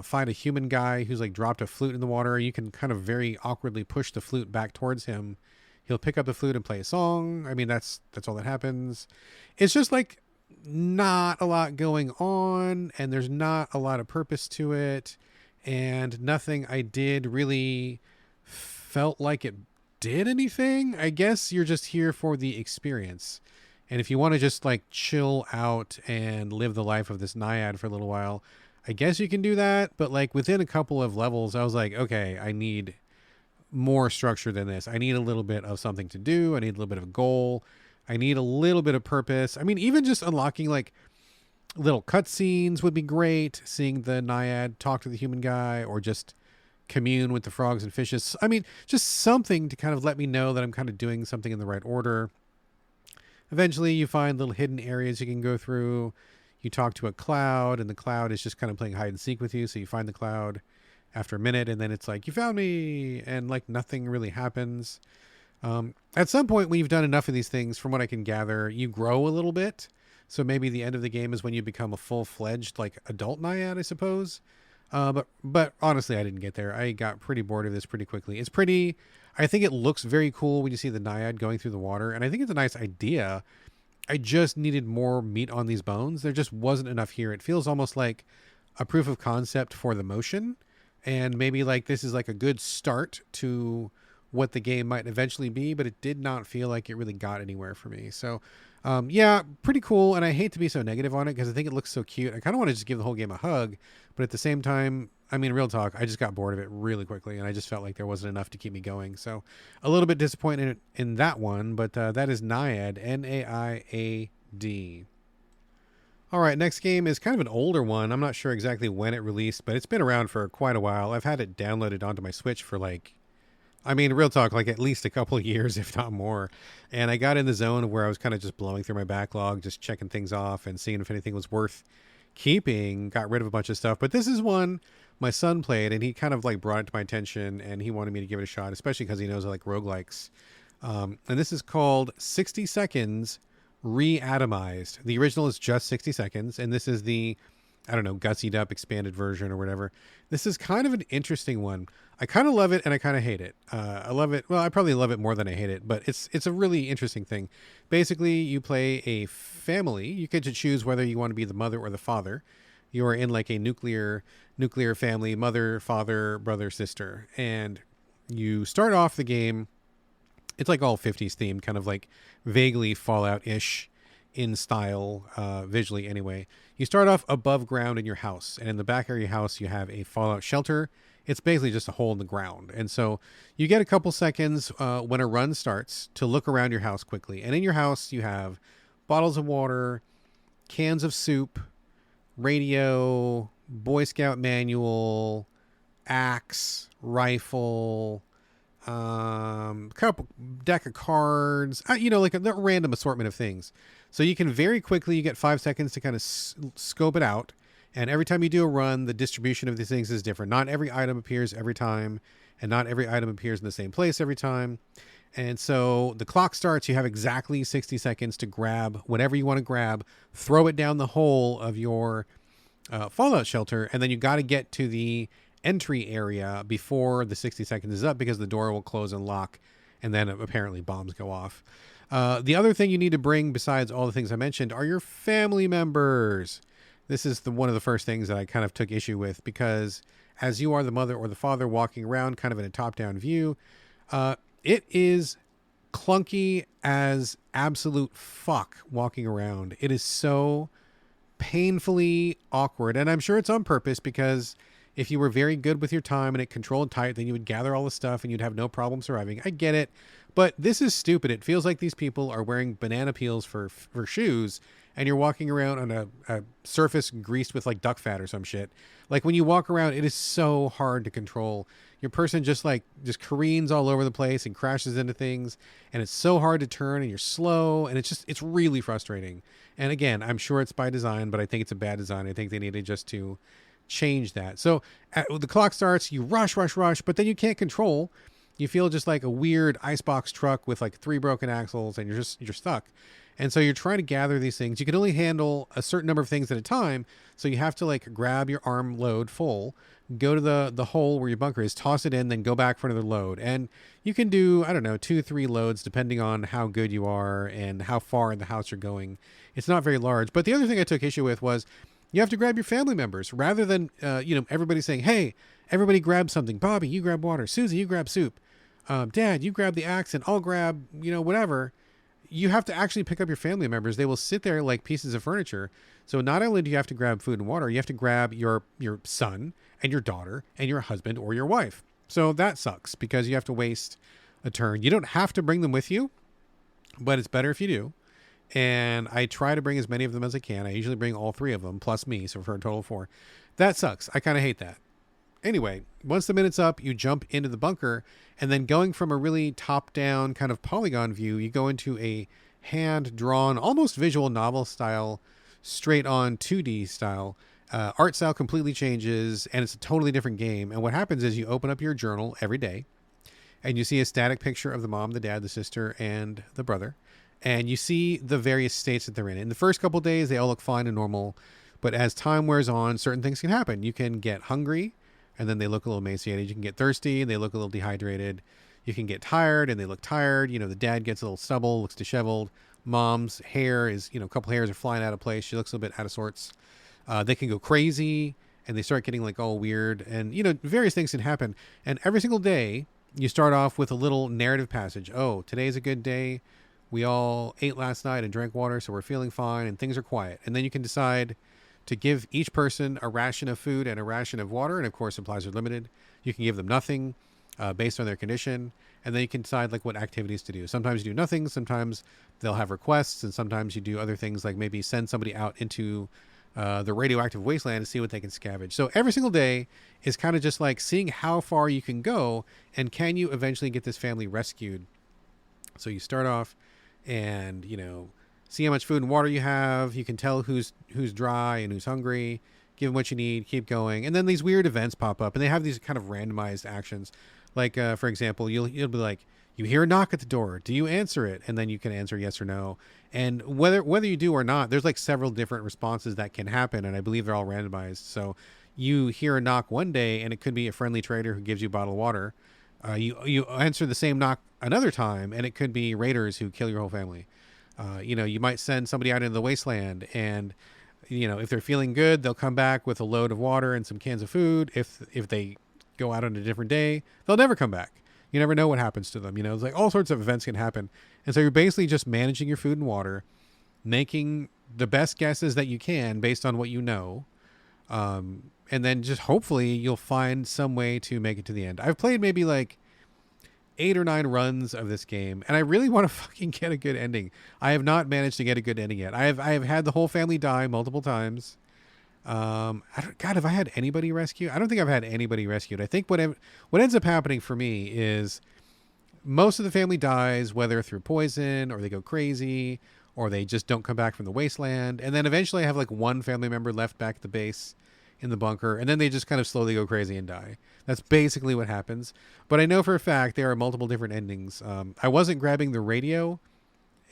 find a human guy who's like dropped a flute in the water. You can kind of very awkwardly push the flute back towards him. He'll pick up the flute and play a song. I mean, that's all that happens. It's just like not a lot going on, and there's not a lot of purpose to it, and nothing I did really felt like it did anything. I guess you're just here for the experience. And if you want to just like chill out and live the life of this Naiad for a little while, I guess you can do that. But like within a couple of levels, I was like, okay, I need more structure than this. I need a little bit of something to do. I need a little bit of a goal. I need a little bit of purpose. I mean, even just unlocking like little cutscenes would be great. Seeing the Naiad talk to the human guy, or just commune with the frogs and fishes. I mean, just something to kind of let me know that I'm kind of doing something in the right order. Eventually you find little hidden areas you can go through. You talk to a cloud, and the cloud is just kind of playing hide and seek with you. So you find the cloud after a minute, and then it's like, "You found me," and like nothing really happens. At some point when you've done enough of these things, from what I can gather, you grow a little bit. So maybe the end of the game is when you become a full-fledged like adult Naiad, I suppose. But honestly, I didn't get there. I got pretty bored of this pretty quickly. It's pretty, I think it looks very cool when you see the Naiad going through the water, and I think it's a nice idea. I just needed more meat on these bones. There just wasn't enough here. It feels almost like a proof of concept for the motion, and maybe like this is like a good start to what the game might eventually be, but it did not feel like it really got anywhere for me. So yeah, pretty cool. And I hate to be so negative on it because I think it looks so cute. I kind of want to just give the whole game a hug, but at the same time, I mean, real talk, I just got bored of it really quickly, and I just felt like there wasn't enough to keep me going. So a little bit disappointed in that one, but that is Naiad, Naiad. All right, next game is kind of an older one. I'm not sure exactly when it released, but it's been around for quite a while. I've had it downloaded onto my Switch for like, I mean, real talk, like at least a couple of years, if not more. And I got in the zone where I was kind of just blowing through my backlog, just checking things off and seeing if anything was worth keeping. Got rid of a bunch of stuff. But this is one my son played, and he kind of like brought it to my attention, and he wanted me to give it a shot, especially because he knows I like roguelikes. And this is called 60 Seconds Reatomized. The original is just 60 seconds, and this is the, I don't know, gussied up expanded version or whatever. This is kind of an interesting one. I kind of love it and I kind of hate it. I love it. Well, I probably love it more than I hate it, but it's a really interesting thing. Basically, you play a family. You get to choose whether you want to be the mother or the father. You are in like a nuclear family, mother, father, brother, sister, and you start off the game. It's like all 50s themed, kind of like vaguely Fallout-ish in style, visually anyway. You start off above ground in your house, and in the back of your house you have a Fallout shelter. It's basically just a hole in the ground. And so you get a couple seconds when a run starts to look around your house quickly. And in your house you have bottles of water, cans of soup, radio, Boy Scout manual, axe, rifle, couple deck of cards, like a random assortment of things. So you can very quickly, you get 5 seconds to kind of scope it out. And every time you do a run, the distribution of these things is different. Not every item appears every time, and not every item appears in the same place every time. And so the clock starts, you have exactly 60 seconds to grab whatever you want to grab, throw it down the hole of your fallout shelter, and then you got to get to the entry area before the 60 seconds is up, because the door will close and lock, and then apparently bombs go off. The other thing you need to bring, besides all the things I mentioned, are your family members. This is one of the first things that I kind of took issue with, because as you are the mother or the father walking around kind of in a top-down view, it is clunky as absolute fuck walking around. It is so painfully awkward, and I'm sure it's on purpose, because if you were very good with your time and it controlled tight, then you would gather all the stuff and you'd have no problem surviving. I get it, but this is stupid. It feels like these people are wearing banana peels for shoes, and you're walking around on a surface greased with like duck fat or some shit. Like when you walk around, it is so hard to control. Your person just careens all over the place and crashes into things, and it's so hard to turn, and you're slow, and it's really frustrating. And again, I'm sure it's by design, but I think it's a bad design. I think they needed just to change that. So the clock starts, you rush, but then you can't control. You feel just like a weird icebox truck with like 3 broken axles, and you're stuck. And so you're trying to gather these things. You can only handle a certain number of things at a time. So you have to like grab your arm load full, go to the hole where your bunker is, toss it in, then go back for another load. And you can do, 2-3 loads depending on how good you are and how far in the house you're going. It's not very large. But the other thing I took issue with was you have to grab your family members rather than, everybody saying, hey, everybody grab something. Bobby, you grab water. Susie, you grab soup. Dad, you grab the axe, and I'll grab, whatever. You have to actually pick up your family members. They will sit there like pieces of furniture. So not only do you have to grab food and water, you have to grab your son and your daughter and your husband or your wife. So that sucks, because you have to waste a turn. You don't have to bring them with you, but it's better if you do. And I try to bring as many of them as I can. I usually bring all 3 of them plus me, so for a total of 4. That sucks. I kind of hate that. Anyway, once the minute's up, you jump into the bunker, and then going from a really top-down kind of polygon view, you go into a hand-drawn, almost visual novel style, straight-on 2D style. Art style completely changes, and it's a totally different game. And what happens is you open up your journal every day, and you see a static picture of the mom, the dad, the sister, and the brother. And you see the various states that they're in. In the first couple of days, they all look fine and normal. But as time wears on, certain things can happen. You can get hungry, and then they look a little emaciated. You can get thirsty, and they look a little dehydrated. You can get tired, and they look tired. The dad gets a little stubble, looks disheveled. Mom's hair is, a couple hairs are flying out of place. She looks a little bit out of sorts. They can go crazy, and they start getting like all weird. And, various things can happen. And every single day, you start off with a little narrative passage. Oh, today's a good day. We all ate last night and drank water, so we're feeling fine, and things are quiet. And then you can decide to give each person a ration of food and a ration of water. And of course, supplies are limited. You can give them nothing based on their condition. And then you can decide like what activities to do. Sometimes you do nothing. Sometimes they'll have requests. And sometimes you do other things, like maybe send somebody out into the radioactive wasteland to see what they can scavenge. So every single day is kind of just like seeing how far you can go, and can you eventually get this family rescued. So you start off and, see how much food and water you have. You can tell who's dry and who's hungry. Give them what you need. Keep going. And then these weird events pop up, and they have these kind of randomized actions. Like, for example, you'll be like, you hear a knock at the door. Do you answer it? And then you can answer yes or no. And whether you do or not, there's like several different responses that can happen, and I believe they're all randomized. So you hear a knock one day, and it could be a friendly trader who gives you a bottle of water. You answer the same knock another time, and it could be raiders who kill your whole family. You might send somebody out into the wasteland, and if they're feeling good, they'll come back with a load of water and some cans of food. If they go out on a different day, they'll never come back. You never know what happens to them. It's like all sorts of events can happen. And so you're basically just managing your food and water, making the best guesses that you can based on what you know. And then just hopefully you'll find some way to make it to the end. I've played maybe like 8 or 9 runs of this game, and I really want to fucking get a good ending. I have not managed to get a good ending yet. I have had the whole family die multiple times. God, have I had anybody rescue? I don't think I've had anybody rescued. I think what ends up happening for me is most of the family dies, whether through poison or they go crazy or they just don't come back from the wasteland. And then eventually I have like one family member left back at the base in the bunker, and then they just kind of slowly go crazy and die. That's basically what happens. But I know for a fact there are multiple different endings. I wasn't grabbing the radio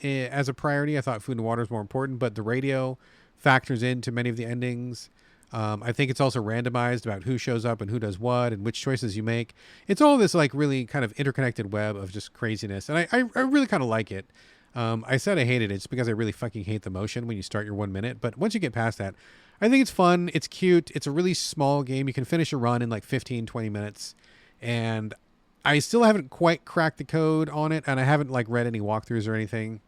as a priority. I thought food and water is more important, but the radio factors into many of the endings. I think it's also randomized about who shows up and who does what and which choices you make. It's all this like really kind of interconnected web of just craziness. And I really kind of like it. I said I hated it just because I really fucking hate the motion when you start your 1 minute. But once you get past that, I think it's fun. It's cute. It's a really small game. You can finish a run in like 15, 20 minutes. And I still haven't quite cracked the code on it. And I haven't like read any walkthroughs or anything.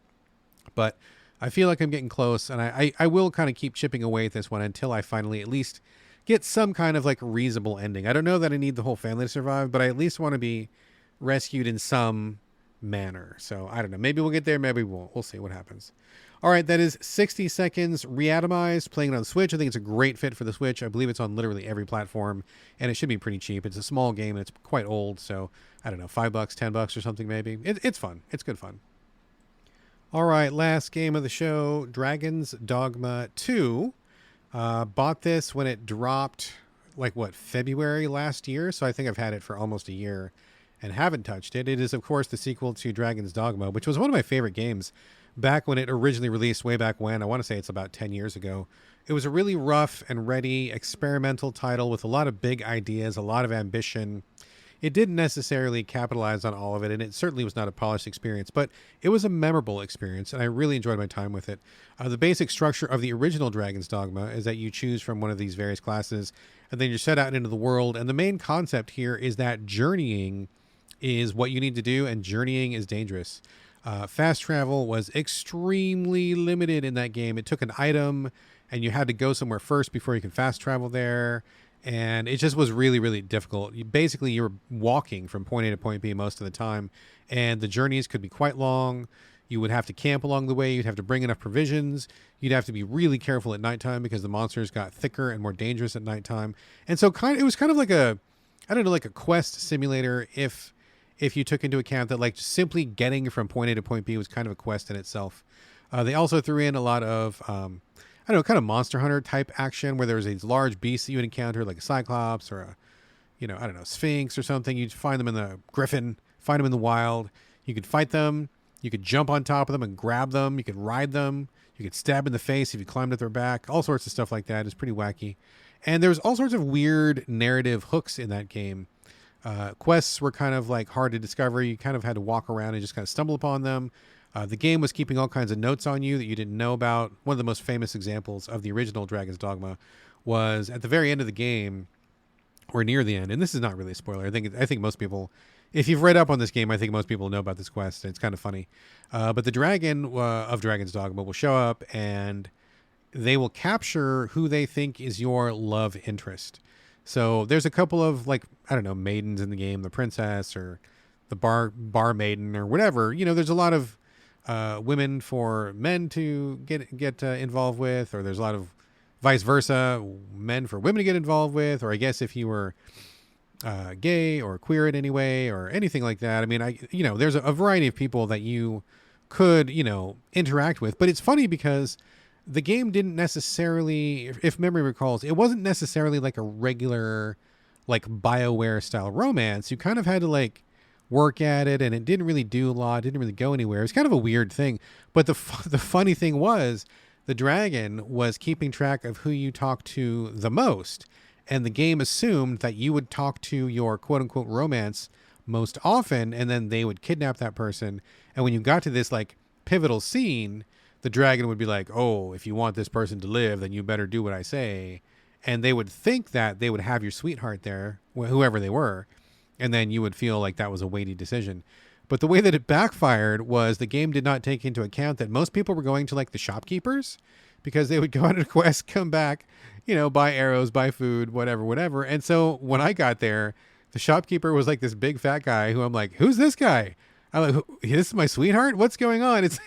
But I feel like I'm getting close. And I will kind of keep chipping away at this one until I finally at least get some kind of like reasonable ending. I don't know that I need the whole family to survive, but I at least want to be rescued in some manner. So I don't know. Maybe we'll get there. Maybe we won't. We'll see what happens. All right, that is 60 Seconds Reatomized, playing it on Switch. I think it's a great fit for the Switch. I believe it's on literally every platform, and it should be pretty cheap. It's a small game, and it's quite old, so I don't know, $5, $10 or something maybe. It's fun. It's good fun. All right, last game of the show, Dragon's Dogma 2. Bought this when it dropped, like, February last year? So I think I've had it for almost a year and haven't touched it. It is, of course, the sequel to Dragon's Dogma, which was one of my favorite games back when it originally released, way back when. I want to say it's about 10 years ago. It was a really rough and ready experimental title with a lot of big ideas, a lot of ambition. It didn't necessarily capitalize on all of it, and it certainly was not a polished experience, but it was a memorable experience, and I really enjoyed my time with it. The basic structure of the original Dragon's Dogma is that you choose from one of these various classes, and then you're set out into the world, and the main concept here is that journeying is what you need to do, and journeying is dangerous. Fast travel was extremely limited in that game. It took an item, and you had to go somewhere first before you could fast travel there. And it just was really, really difficult. You were walking from point A to point B most of the time, and the journeys could be quite long. You would have to camp along the way. You'd have to bring enough provisions. You'd have to be really careful at nighttime because the monsters got thicker and more dangerous at nighttime. And so it was kind of like like a quest simulator if you took into account that like just simply getting from point A to point B was kind of a quest in itself. They also threw in a lot of kind of Monster Hunter type action where there was these large beasts that you would encounter, like a Cyclops or a Sphinx or something. You'd find them in the Griffin, find them in the wild. You could fight them. You could jump on top of them and grab them. You could ride them. You could stab in the face if you climbed at their back. All sorts of stuff like that. It's pretty wacky. And there was all sorts of weird narrative hooks in that game. Quests were kind of like hard to discover. You kind of had to walk around and just kind of stumble upon them. The game was keeping all kinds of notes on you that you didn't know about. One of the most famous examples of the original Dragon's Dogma was at the very end of the game, or near the end. And this is not really a spoiler. I think most people, if you've read up on this game, I think most people know about this quest. It's kind of funny. But the dragon of Dragon's Dogma will show up, and they will capture who they think is your love interest. So there's a couple of maidens in the game, the princess or the bar maiden or whatever. There's a lot of women for men to get involved with, or there's a lot of vice versa, men for women to get involved with, or I guess if you were gay or queer in any way or anything like that. I mean, there's a variety of people that you could, interact with. But it's funny because the game didn't necessarily, if memory recalls, it wasn't necessarily like a regular, like BioWare style romance. You kind of had to work at it, and it didn't really do a lot, didn't really go anywhere. It was kind of a weird thing. But the funny thing was, the dragon was keeping track of who you talked to the most. And the game assumed that you would talk to your quote unquote romance most often, and then they would kidnap that person. And when you got to this pivotal scene, the dragon would be like, oh, if you want this person to live, then you better do what I say. And they would think that they would have your sweetheart there, whoever they were. And then you would feel like that was a weighty decision. But the way that it backfired was the game did not take into account that most people were going to the shopkeepers, because they would go on a quest, come back, buy arrows, buy food, whatever. And so when I got there, the shopkeeper was this big fat guy who I'm like, who's this guy? I'm like, this is my sweetheart? What's going on? It's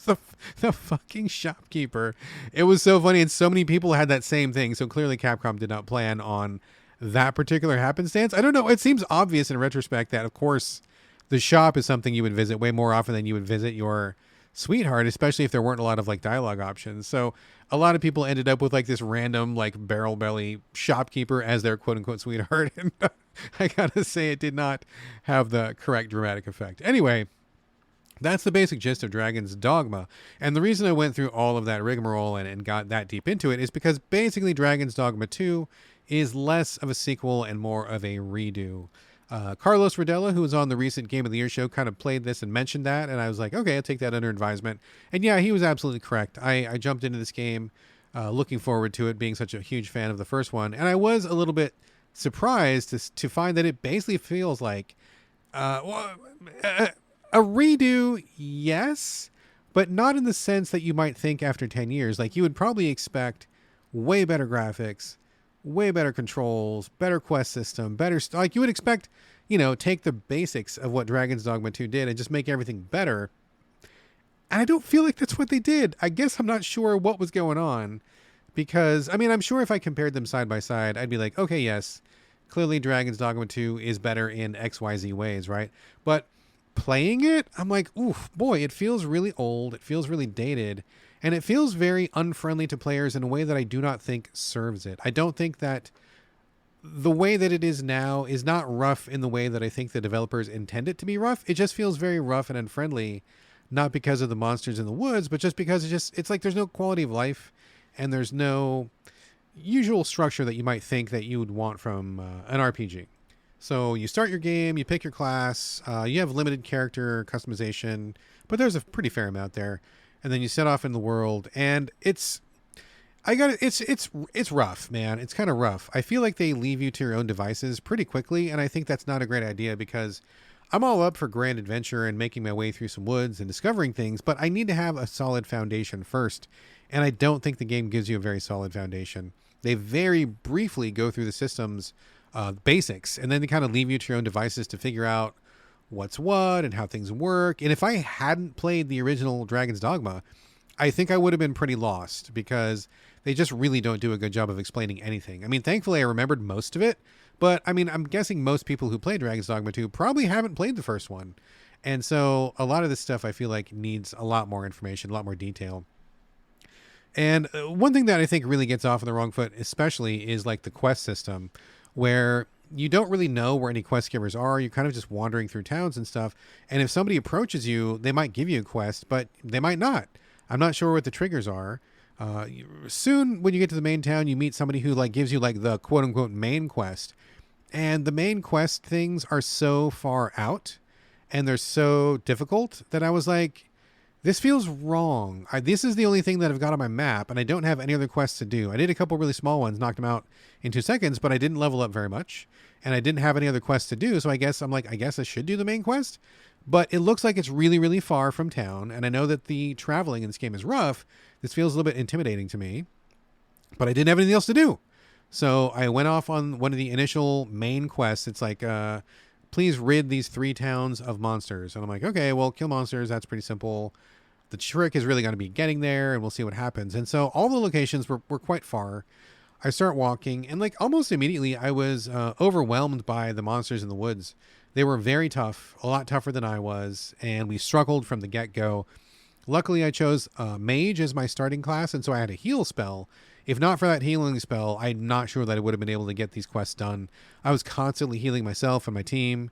the fucking shopkeeper. It was so funny. And so many people had that same thing. So clearly Capcom did not plan on that particular happenstance. I don't know. It seems obvious in retrospect that, of course, the shop is something you would visit way more often than you would visit your sweetheart, especially if there weren't a lot of like dialogue options. So a lot of people ended up with like this random like barrel belly shopkeeper as their quote unquote sweetheart. And I gotta say, it did not have the correct dramatic effect. Anyway, that's the basic gist of Dragon's Dogma. And the reason I went through all of that rigmarole and got that deep into it is because basically Dragon's Dogma 2 is less of a sequel and more of a redo. Carlos Rodella, who was on the recent Game of the Year show, kind of played this and mentioned that. And I was like, okay, I'll take that under advisement. And yeah, he was absolutely correct. I jumped into this game looking forward to it, being such a huge fan of the first one. And I was a little bit surprised to find that it basically feels like a redo, yes, but not in the sense that you might think after 10 years. Like, you would probably expect way better graphics, way better controls, better quest system, like you would expect, take the basics of what Dragon's Dogma 2 did and just make everything better. And I don't feel like that's what they did. I guess I'm not sure what was going on, because I'm sure if I compared them side by side, I'd be like, okay, yes, clearly Dragon's Dogma 2 is better in XYZ ways, right? But playing it, I'm like, oof, boy, it feels really old. It feels really dated. And it feels very unfriendly to players in a way that I do not think serves it. I don't think that the way that it is now is not rough in the way that I think the developers intend it to be rough. It just feels very rough and unfriendly, not because of the monsters in the woods, but just because it's like there's no quality of life and there's no usual structure that you might think that you would want from an RPG. So you start your game, you pick your class, you have limited character customization, but there's a pretty fair amount there. And then you set off in the world, and it's rough, man. It's kind of rough. I feel like they leave you to your own devices pretty quickly, and I think that's not a great idea, because I'm all up for grand adventure and making my way through some woods and discovering things, but I need to have a solid foundation first, and I don't think the game gives you a very solid foundation. They very briefly go through the system's basics, and then they kind of leave you to your own devices to figure out what's what and how things work. And if I hadn't played the original Dragon's Dogma, I think I would have been pretty lost, because they just really don't do a good job of explaining anything. Thankfully I remembered most of it, but I'm guessing most people who play Dragon's Dogma 2 probably haven't played the first one. And so a lot of this stuff I feel like needs a lot more information, a lot more detail. And one thing that I think really gets off on the wrong foot, especially, is like the quest system, where you don't really know where any quest givers are. You're kind of just wandering through towns and stuff. And if somebody approaches you, they might give you a quest, but they might not. I'm not sure what the triggers are. Soon, when you get to the main town, you meet somebody who like gives you like the quote unquote main quest. And the main quest things are so far out and they're so difficult that I was like, this feels wrong. This is the only thing that I've got on my map, and I don't have any other quests to do. I did a couple really small ones, knocked them out in 2 seconds, but I didn't level up very much, and I didn't have any other quests to do, so I guess I should do the main quest. But it looks like it's really, really far from town, and I know that the traveling in this game is rough. This feels a little bit intimidating to me, but I didn't have anything else to do. So I went off on one of the initial main quests. It's like, please rid these 3 towns of monsters. And I'm like, okay, well, kill monsters, that's pretty simple. The trick is really going to be getting there, and we'll see what happens. And so all the locations were quite far. I start walking, and like almost immediately I was overwhelmed by the monsters in the woods. They were very tough, a lot tougher than I was, and we struggled from the get-go. Luckily, I chose Mage as my starting class, and so I had a heal spell. If not for that healing spell, I'm not sure that I would have been able to get these quests done. I was constantly healing myself and my team.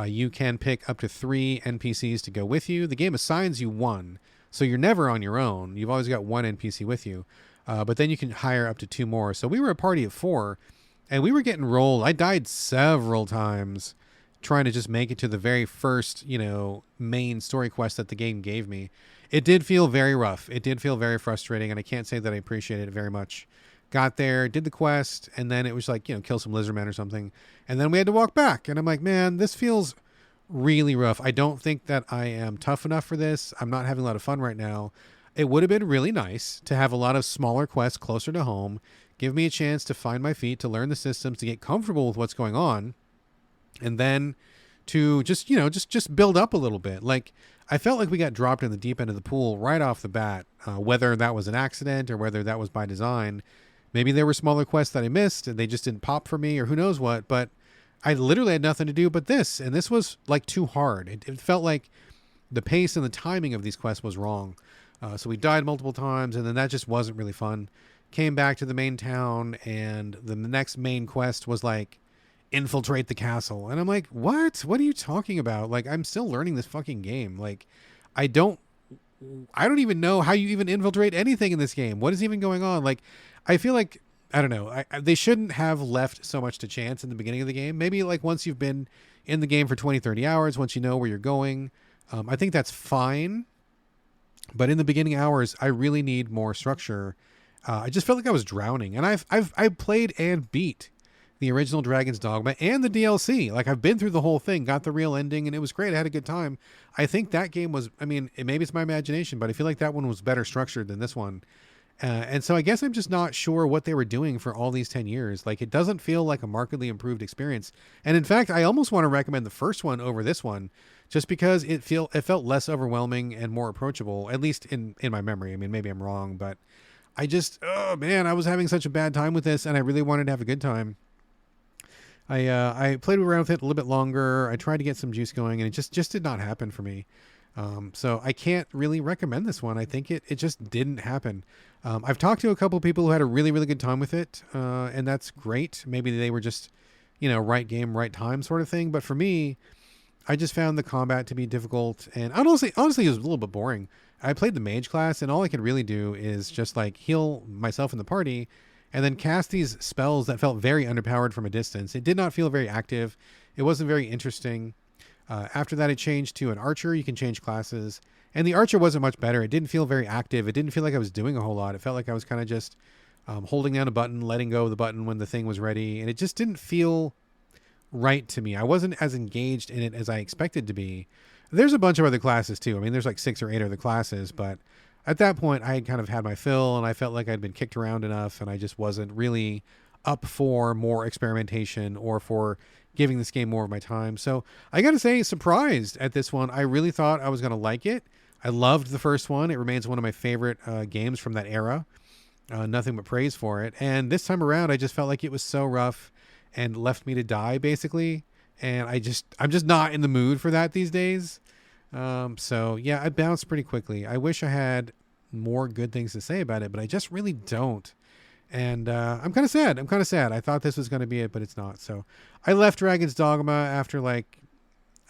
You can pick up to 3 NPCs to go with you. The game assigns you 1. So you're never on your own. You've always got 1 NPC with you. But then you can hire up to 2 more. So we were a party of 4, and we were getting rolled. I died several times trying to just make it to the very first, main story quest that the game gave me. It did feel very rough. It did feel very frustrating, and I can't say that I appreciated it very much. Got there, did the quest, and then it was like, kill some lizardmen or something. And then we had to walk back. And I'm like, man, this feels really rough. I don't think that I am tough enough for this. I'm not having a lot of fun right now. It would have been really nice to have a lot of smaller quests closer to home, give me a chance to find my feet, to learn the systems, to get comfortable with what's going on, and then to just, just build up a little bit. Like, I felt like we got dropped in the deep end of the pool right off the bat, whether that was an accident or whether that was by design. Maybe there were smaller quests that I missed and they just didn't pop for me or who knows what, but I literally had nothing to do but this. And this was like too hard. It felt like the pace and the timing of these quests was wrong. So we died multiple times and then that just wasn't really fun. Came back to the main town and the next main quest was like, infiltrate the castle. And I'm like, what are you talking about? Like, I'm still learning this fucking game. Like, I don't even know how you even infiltrate anything in this game. What is even going on? Like, I feel like, I don't know, they shouldn't have left so much to chance in the beginning of the game. Maybe like once you've been in the game for 20-30 hours, once you know where you're going, I think that's fine. But in the beginning hours, I really need more structure. I just felt like I was drowning, and I've played and beat the original Dragon's Dogma and the DLC. Like, I've been through the whole thing, got the real ending, and it was great. I had a good time. I think that game was, I mean, maybe it's my imagination, but I feel like that one was better structured than this one. And so I guess I'm just not sure what they were doing for all these 10 years. Like, it doesn't feel like a markedly improved experience. And in fact, I almost want to recommend the first one over this one, just because it felt less overwhelming and more approachable, at least in my memory. I mean, maybe I'm wrong, but oh man, I was having such a bad time with this, and I really wanted to have a good time. I played around with it a little bit longer. I tried to get some juice going, and it just did not happen for me. So I can't really recommend this one. I think it just didn't happen. I've talked to a couple of people who had a really, really good time with it, and that's great. Maybe they were just, right game, right time sort of thing. But for me, I just found the combat to be difficult, and honestly, it was a little bit boring. I played the mage class, and all I could really do is just like heal myself in the party, and then cast these spells that felt very underpowered from a distance. It did not feel very active. It wasn't very interesting. After that, it changed to an archer. You can change classes. And the archer wasn't much better. It didn't feel very active. It didn't feel like I was doing a whole lot. It felt like I was kind of just holding down a button, letting go of the button when the thing was ready. And it just didn't feel right to me. I wasn't as engaged in it as I expected to be. There's a bunch of other classes too. I mean, there's like 6 or 8 other classes, but at that point, I had kind of had my fill, and I felt like I'd been kicked around enough, and I just wasn't really up for more experimentation or for giving this game more of my time. So I got to say, surprised at this one. I really thought I was going to like it. I loved the first one. It remains one of my favorite games from that era. Nothing but praise for it. And this time around, I just felt like it was so rough and left me to die, basically. And I'm just not in the mood for that these days. So yeah, I bounced pretty quickly. I wish I had more good things to say about it, but I just really don't. And I'm kind of sad. I thought this was going to be it, but it's not. So I left Dragon's Dogma after like,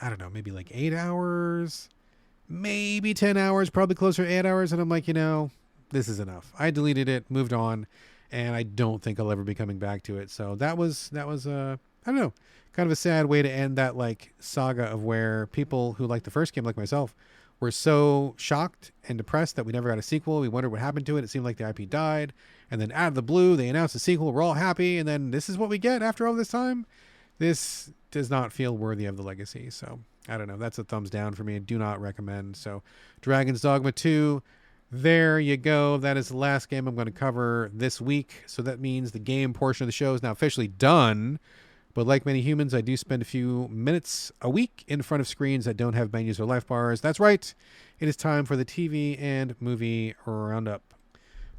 I don't know, maybe like 8 hours, maybe 10 hours, probably closer to 8 hours. And I'm like, this is enough. I deleted it, moved on, and I don't think I'll ever be coming back to it. So that was I don't know, kind of a sad way to end that like saga of where people who like the first game, like myself, were so shocked and depressed that we never got a sequel. We wondered what happened to it. It seemed like the IP died. And then out of the blue, they announced a sequel. We're all happy. And then this is what we get after all this time. This does not feel worthy of the legacy. So I don't know. That's a thumbs down for me. I do not recommend. So Dragon's Dogma 2, there you go. That is the last game I'm going to cover this week. So that means the game portion of the show is now officially done. But like many humans, I do spend a few minutes a week in front of screens that don't have menus or life bars. That's right. It is time for the TV and movie roundup.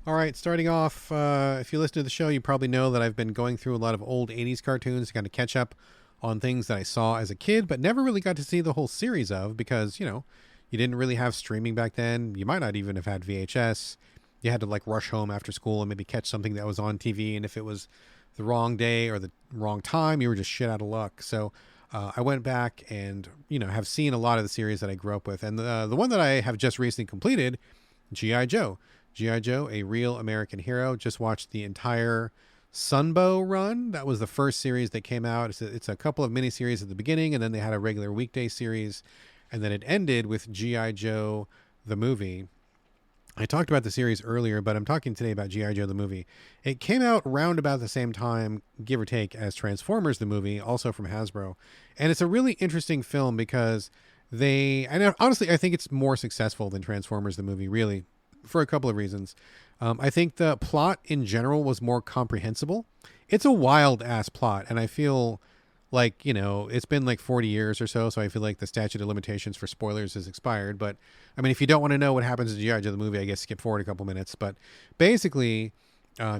All right, starting off, if you listen to the show, you probably know that I've been going through a lot of old 80s cartoons to kind of catch up on things that I saw as a kid, but never really got to see the whole series of because, you didn't really have streaming back then. You might not even have had VHS. You had to like rush home after school and maybe catch something that was on TV, and if it was the wrong day or the wrong time, you were just shit out of luck. So I went back and, have seen a lot of the series that I grew up with. And the one that I have just recently completed, G.I. Joe. G.I. Joe, A Real American Hero. Just watched the entire Sunbow run. That was the first series that came out. It's a couple of miniseries at the beginning, and then they had a regular weekday series. And then it ended with G.I. Joe, the movie. I talked about the series earlier, but I'm talking today about G.I. Joe, the movie. It came out round about the same time, give or take, as Transformers, the movie, also from Hasbro. And it's a really interesting film because honestly, I think it's more successful than Transformers, the movie, really, for a couple of reasons. I think the plot in general was more comprehensible. It's a wild ass plot, and I feel like, you know, it's been like 40 years or so, so I feel like the statute of limitations for spoilers has expired. But I mean, if you don't want to know what happens to G.I. Joe the movie, I guess skip forward a couple minutes. But basically,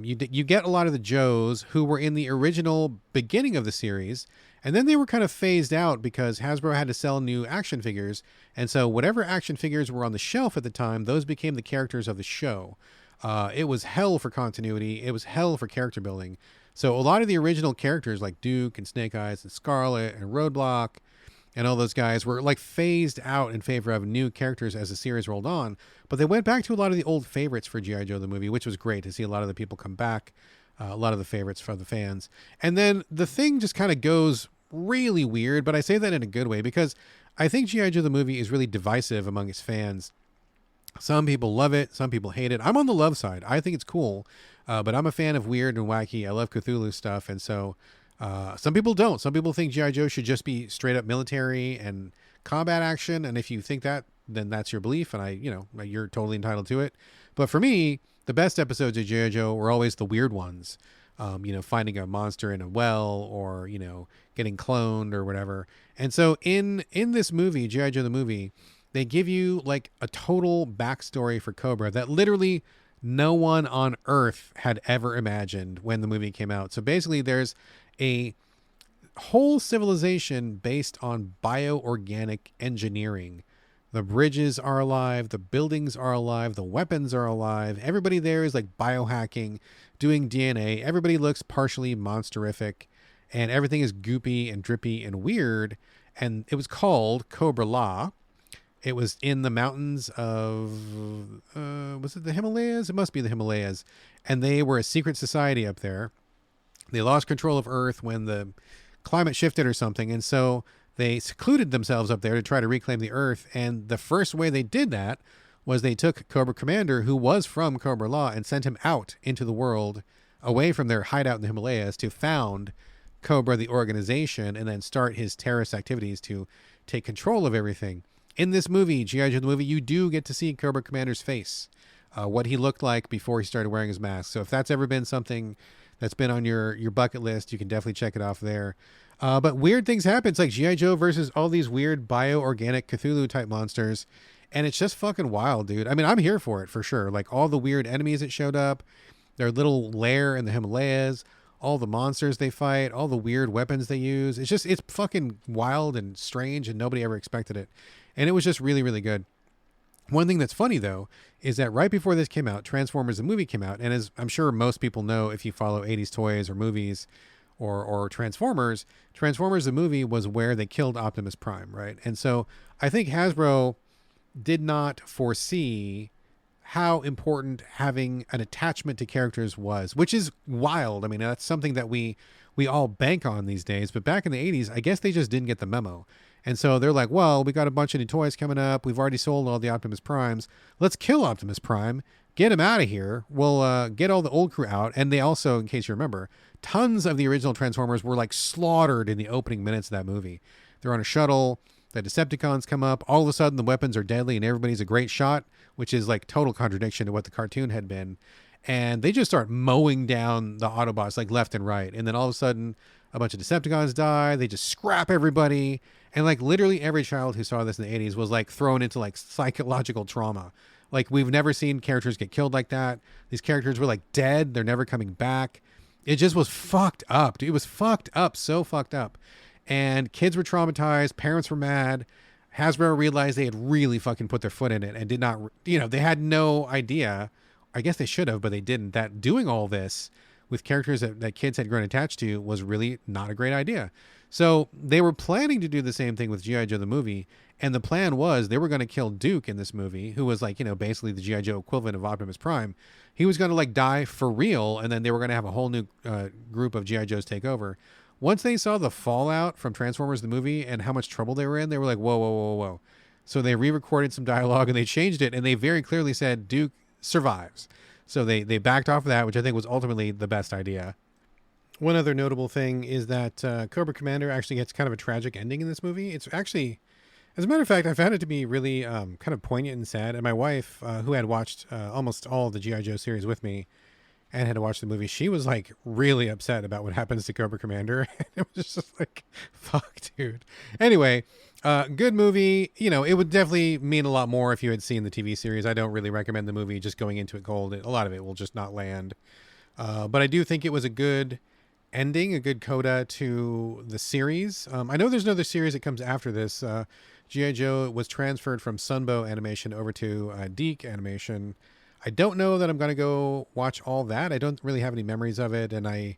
you get a lot of the Joes who were in the original beginning of the series, and then they were kind of phased out because Hasbro had to sell new action figures, and so whatever action figures were on the shelf at the time, those became the characters of the show. It was hell for continuity. It was hell for character building. So a lot of the original characters like Duke and Snake Eyes and Scarlet and Roadblock and all those guys were like phased out in favor of new characters as the series rolled on. But they went back to a lot of the old favorites for G.I. Joe the movie, which was great to see a lot of the people come back, a lot of the favorites for the fans. And then the thing just kind of goes really weird, but I say that in a good way because I think G.I. Joe the movie is really divisive among its fans. Some people love it. Some people hate it. I'm on the love side. I think it's cool, but I'm a fan of weird and wacky. I love Cthulhu stuff. And so some people don't. Some people think G.I. Joe should just be straight up military and combat action. And if you think that, then that's your belief. And you're totally entitled to it. But for me, the best episodes of G.I. Joe were always the weird ones. Finding a monster in a well or, getting cloned or whatever. And so in this movie, G.I. Joe the movie, they give you like a total backstory for Cobra that literally no one on Earth had ever imagined when the movie came out. So basically there's a whole civilization based on bioorganic engineering. The bridges are alive, the buildings are alive, the weapons are alive. Everybody there is like biohacking, doing DNA. Everybody looks partially monsterific and everything is goopy and drippy and weird. And it was called Cobra La. It was in the mountains of, was it the Himalayas? It must be the Himalayas. And they were a secret society up there. They lost control of Earth when the climate shifted or something. And so they secluded themselves up there to try to reclaim the Earth. And the first way they did that was they took Cobra Commander, who was from Cobra La, and sent him out into the world, away from their hideout in the Himalayas, to found Cobra, the organization, and then start his terrorist activities to take control of everything. In this movie, G.I. Joe the movie, you do get to see Cobra Commander's face, what he looked like before he started wearing his mask. So if that's ever been something that's been on your bucket list, you can definitely check it off there. But weird things happen. It's like G.I. Joe versus all these weird bioorganic Cthulhu-type monsters. And it's just fucking wild, dude. I mean, I'm here for it, for sure. Like, all the weird enemies that showed up, their little lair in the Himalayas, all the monsters they fight, all the weird weapons they use. It's fucking wild and strange, and nobody ever expected it. And it was just really, really good. One thing that's funny, though, is that right before this came out, Transformers the movie came out. And as I'm sure most people know, if you follow 80s toys or movies or Transformers the movie was where they killed Optimus Prime, right? And so I think Hasbro did not foresee how important having an attachment to characters was, which is wild. I mean, that's something that we all bank on these days. But back in the 80s, I guess they just didn't get the memo. And so they're like, well, we got a bunch of new toys coming up. We've already sold all the Optimus Primes. Let's kill Optimus Prime. Get him out of here. We'll get all the old crew out. And they also, in case you remember, tons of the original Transformers were like slaughtered in the opening minutes of that movie. They're on a shuttle. The Decepticons come up. All of a sudden, the weapons are deadly and everybody's a great shot, which is like total contradiction to what the cartoon had been. And they just start mowing down the Autobots like left and right. And then all of a sudden, a bunch of Decepticons die. They just scrap everybody. And like literally every child who saw this in the 80s was like thrown into like psychological trauma. Like, we've never seen characters get killed like that. These characters were like dead. They're never coming back. It just was fucked up, dude. It was fucked up. So fucked up. And kids were traumatized. Parents were mad. Hasbro realized they had really fucking put their foot in it and did not, they had no idea. I guess they should have, but they didn't. That doing all this with characters that kids had grown attached to was really not a great idea. So they were planning to do the same thing with G.I. Joe the movie. And the plan was they were going to kill Duke in this movie, who was like, basically the G.I. Joe equivalent of Optimus Prime. He was going to like die for real. And then they were going to have a whole new group of G.I. Joes take over. Once they saw the fallout from Transformers the movie and how much trouble they were in, they were like, whoa, whoa, whoa, whoa. So they re-recorded some dialogue and they changed it. And they very clearly said Duke survives. So they backed off of that, which I think was ultimately the best idea. One other notable thing is that Cobra Commander actually gets kind of a tragic ending in this movie. It's actually, as a matter of fact, I found it to be really kind of poignant and sad. And my wife, who had watched almost all of the G.I. Joe series with me, and had to watch the movie, she was like really upset about what happens to Cobra Commander. It was just like, fuck, dude. Anyway, good movie. You know, it would definitely mean a lot more if you had seen the TV series. I don't really recommend the movie just going into it cold. A lot of it will just not land. But I do think it was a good ending, a good coda to the series. I know there's another series that comes after this. G.I. Joe was transferred from Sunbow Animation over to Deke Animation. I don't know that I'm going to go watch all that. I don't really have any memories of it, and I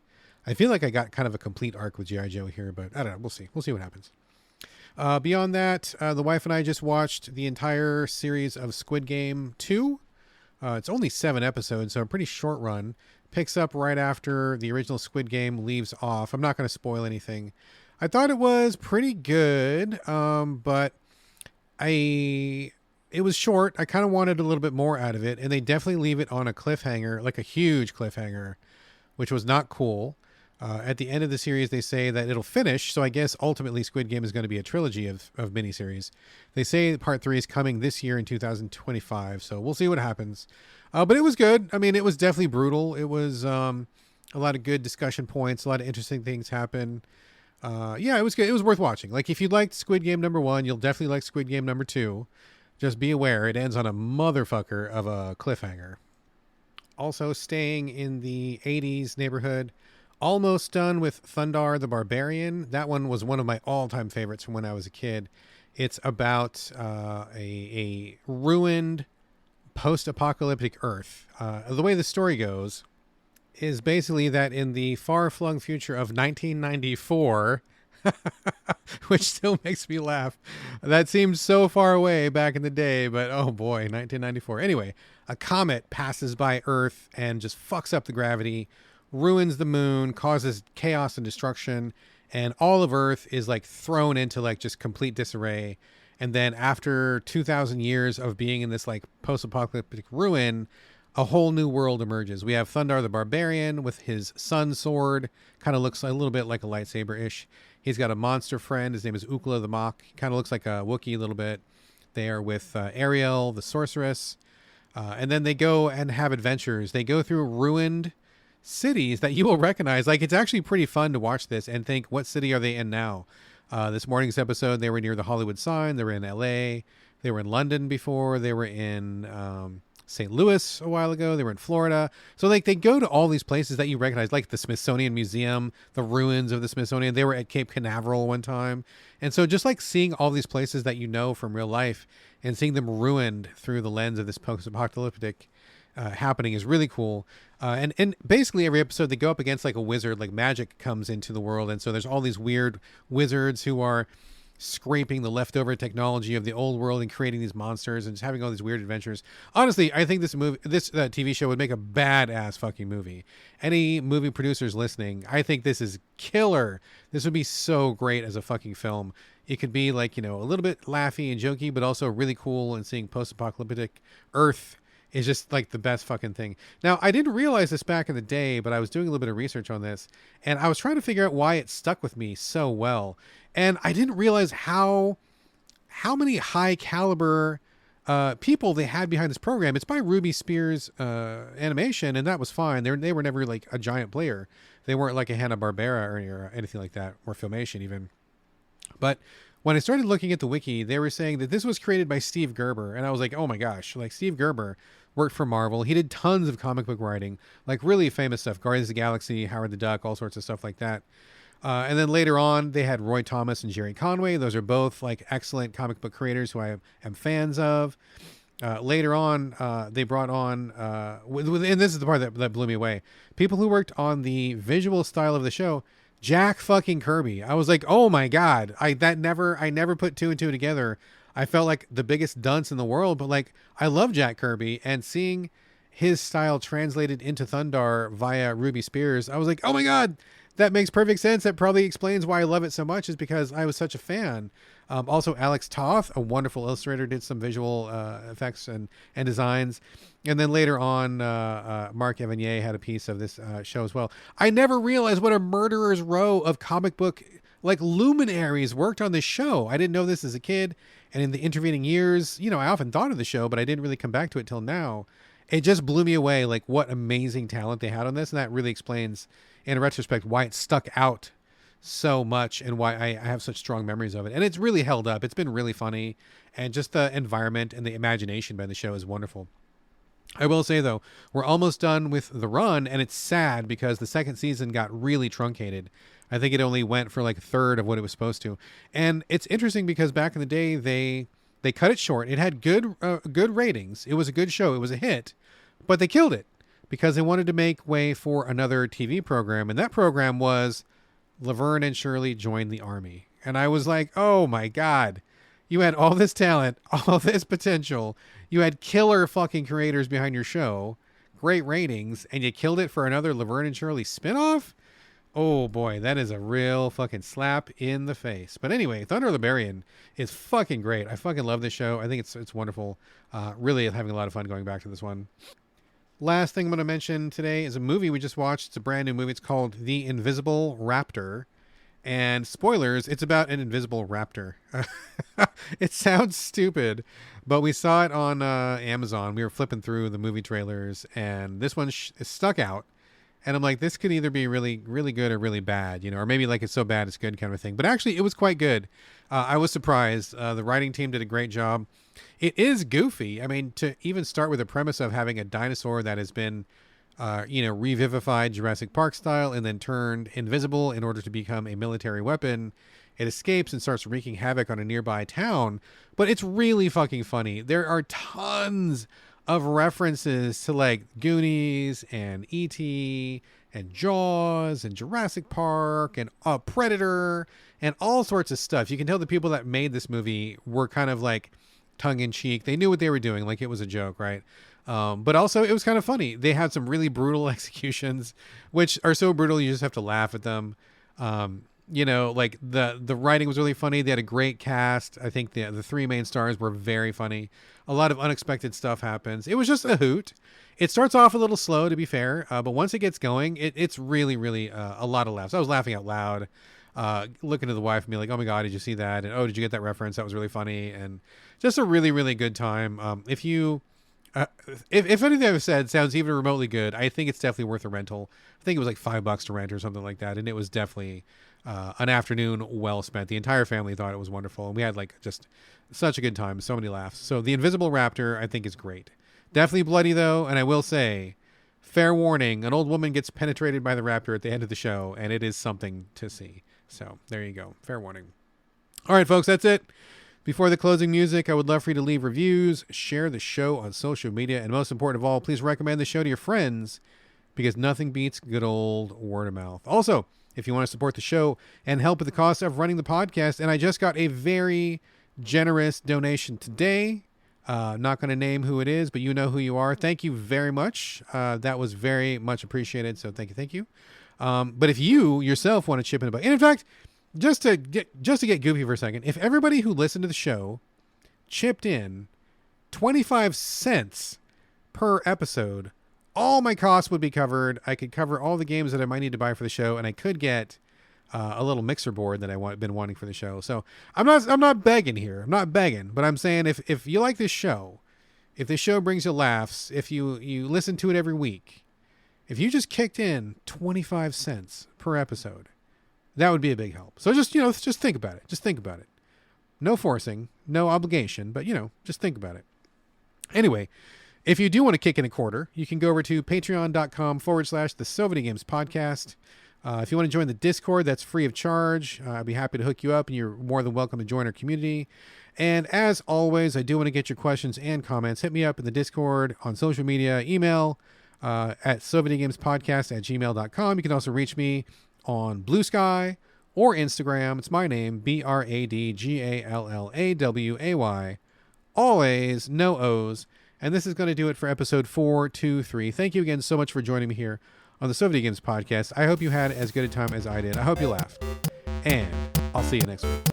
feel like I got kind of a complete arc with G.I. Joe here, but I don't know. We'll see. We'll see what happens. Beyond that, the wife and I just watched the entire series of Squid Game 2. It's only 7 episodes, so a pretty short run. Picks up right after the original Squid Game leaves off. I'm not going to spoil anything. I thought it was pretty good, but it was short. I kind of wanted a little bit more out of it, and they definitely leave it on a cliffhanger, like a huge cliffhanger, which was not cool. At the end of the series, they say that it'll finish, so I guess ultimately Squid Game is going to be a trilogy of miniseries. They say part 3 is coming this year in 2025, so we'll see what happens. But it was good. I mean, it was definitely brutal. It was a lot of good discussion points, a lot of interesting things happen. Yeah, it was good. It was worth watching. Like, if you liked Squid Game number 1, you'll definitely like Squid Game number 2. Just be aware, it ends on a motherfucker of a cliffhanger. Also, staying in the 80s neighborhood, almost done with Thundar the Barbarian. That one was one of my all-time favorites from when I was a kid. It's about a ruined post-apocalyptic Earth. The way the story goes is basically that in the far-flung future of 1994... which still makes me laugh. That seems so far away back in the day, but oh boy, 1994. Anyway, a comet passes by Earth and just fucks up the gravity, ruins the moon, causes chaos and destruction, and all of Earth is like thrown into like just complete disarray. And then after 2,000 years of being in this like post-apocalyptic ruin, a whole new world emerges. We have Thundar the Barbarian with his sun sword, kind of looks a little bit like a lightsaber-ish. He's got a monster friend. His name is Ukla the Mok. He kind of looks like a Wookiee a little bit. They are with Ariel, the sorceress. And then they go and have adventures. They go through ruined cities that you will recognize. Like, it's actually pretty fun to watch this and think, what city are they in now? This morning's episode, they were near the Hollywood sign. They were in LA. They were in London before. They were in St. Louis a while ago. They were in Florida. So like they go to all these places that you recognize, like the Smithsonian Museum, the ruins of the Smithsonian. They were at Cape Canaveral one time. And so just like seeing all these places that you know from real life and seeing them ruined through the lens of this post-apocalyptic happening is really cool. And basically every episode they go up against like a wizard, like magic comes into the world. And so there's all these weird wizards who are scraping the leftover technology of the old world and creating these monsters and just having all these weird adventures. Honestly, I think this TV show would make a badass fucking movie. Any movie producers listening, I think this is killer. This would be so great as a fucking film. It could be like, you know, a little bit laughy and jokey, but also really cool, and seeing post-apocalyptic Earth is just like the best fucking thing. Now, I didn't realize this back in the day, but I was doing a little bit of research on this, and I was trying to figure out why it stuck with me so well. And I didn't realize how many high caliber people they had behind this program. It's by Ruby Spears Animation, and that was fine. They were never like a giant player. They weren't like a Hanna-Barbera or anything like that, or Filmation even. But when I started looking at the wiki, they were saying that this was created by Steve Gerber, and I was like, oh my gosh, like Steve Gerber worked for Marvel. He did tons of comic book writing, like really famous stuff, Guardians of the Galaxy, Howard the Duck, all sorts of stuff like that. And then later on, they had Roy Thomas and Jerry Conway. Those are both like excellent comic book creators who I am fans of. Later on, they brought on, and this is the part that blew me away, people who worked on the visual style of the show, Jack fucking Kirby. I was like, oh my God, I never put two and two together. I felt like the biggest dunce in the world, but like, I love Jack Kirby, and seeing his style translated into Thundar via Ruby Spears, I was like, oh my God, that makes perfect sense. That probably explains why I love it so much, is because I was such a fan. Also, Alex Toth, a wonderful illustrator, did some visual effects and designs. And then later on, Mark Evanier had a piece of this show as well. I never realized what a murderer's row of comic book like luminaries worked on this show. I didn't know this as a kid. And in the intervening years, you know, I often thought of the show, but I didn't really come back to it till now. it just blew me away, like what amazing talent they had on this. And that really explains, in retrospect, why it stuck out so much and why I have such strong memories of it. And it's really held up. It's been really funny. And just the environment and the imagination behind the show is wonderful. I will say, though, we're almost done with the run, and it's sad because the second season got really truncated. I think it only went for like a third of what it was supposed to. And it's interesting because back in the day, they cut it short. It had good ratings. It was a good show. It was a hit, but they killed it because they wanted to make way for another TV program. And that program was Laverne and Shirley Join the Army. And I was like, oh my God, you had all this talent, all this potential. You had killer fucking creators behind your show, great ratings, and you killed it for another Laverne and Shirley spinoff? Oh boy, that is a real fucking slap in the face. But anyway, Thunder of the Barbarian is fucking great. I fucking love this show. I think it's wonderful. Really having a lot of fun going back to this one. Last thing I'm going to mention today is a movie we just watched. It's a brand new movie. It's called The Invisible Raptor. And spoilers, it's about an invisible raptor. It sounds stupid, but we saw it on Amazon. We were flipping through the movie trailers, and this one stuck out. And I'm like, this could either be really, really good or really bad, or maybe like it's so bad it's good kind of a thing. But actually, it was quite good. I was surprised. The writing team did a great job. It is goofy. I mean, to even start with the premise of having a dinosaur that has been revivified Jurassic Park style and then turned invisible in order to become a military weapon. It escapes and starts wreaking havoc on a nearby town. But it's really fucking funny. There are tons of references to like Goonies and E.T. and Jaws and Jurassic Park and Predator and all sorts of stuff. You can tell the people that made this movie were kind of like tongue-in-cheek. They knew what they were doing, like it was a joke, right? But also it was kind of funny. They had some really brutal executions, which are so brutal you just have to laugh at them. Like the writing was really funny. They had a great cast. I think the three main stars were very funny. A lot of unexpected stuff happens. It was just a hoot. It starts off a little slow, to be fair, but once it gets going, it's really, really a lot of laughs. I was laughing out loud, looking at the wife and being like, oh my God, did you see that? And oh, did you get that reference? That was really funny. And just a really, really good time. If anything I've said sounds even remotely good, I think it's definitely worth a rental. I think it was like $5 to rent or something like that. And it was definitely an afternoon well spent. The entire family thought it was wonderful. And we had like just such a good time. So many laughs. So The Invisible Raptor, I think, is great. Definitely bloody though. And I will say, fair warning, an old woman gets penetrated by the raptor at the end of the show, and it is something to see. So there you go. Fair warning. All right, folks, that's it. Before the closing music, I would love for you to leave reviews, share the show on social media, and most important of all, please recommend the show to your friends, because nothing beats good old word of mouth. Also, if you want to support the show and help with the cost of running the podcast, and I just got a very generous donation today. Not going to name who it is, but you know who you are. Thank you very much. That was very much appreciated. So thank you. But if you yourself want to chip in about, and in fact, just to get goofy for a second, if everybody who listened to the show chipped in 25 cents per episode, all my costs would be covered. I could cover all the games that I might need to buy for the show, and I could get a little mixer board that been wanting for the show. So I'm not begging here. I'm not begging, but I'm saying if you like this show, if this show brings you laughs, if you listen to it every week, if you just kicked in 25 cents per episode, that would be a big help. So just think about it. Just think about it. No forcing, no obligation, but just think about it. Anyway, if you do want to kick in a quarter, you can go over to patreon.com/the So Videogames podcast. If you want to join the Discord, that's free of charge. I'd be happy to hook you up, and you're more than welcome to join our community. And as always, I do want to get your questions and comments. Hit me up in the Discord, on social media, email at sovideogamespodcast@gmail.com. You can also reach me on Blue Sky or Instagram. It's my name, BRADGALLAWAY. All A's, no O's. And this is going to do it for episode 423. Thank you again so much for joining me here on the So Videogames podcast. I hope you had as good a time as I did. I hope you laughed. And I'll see you next week.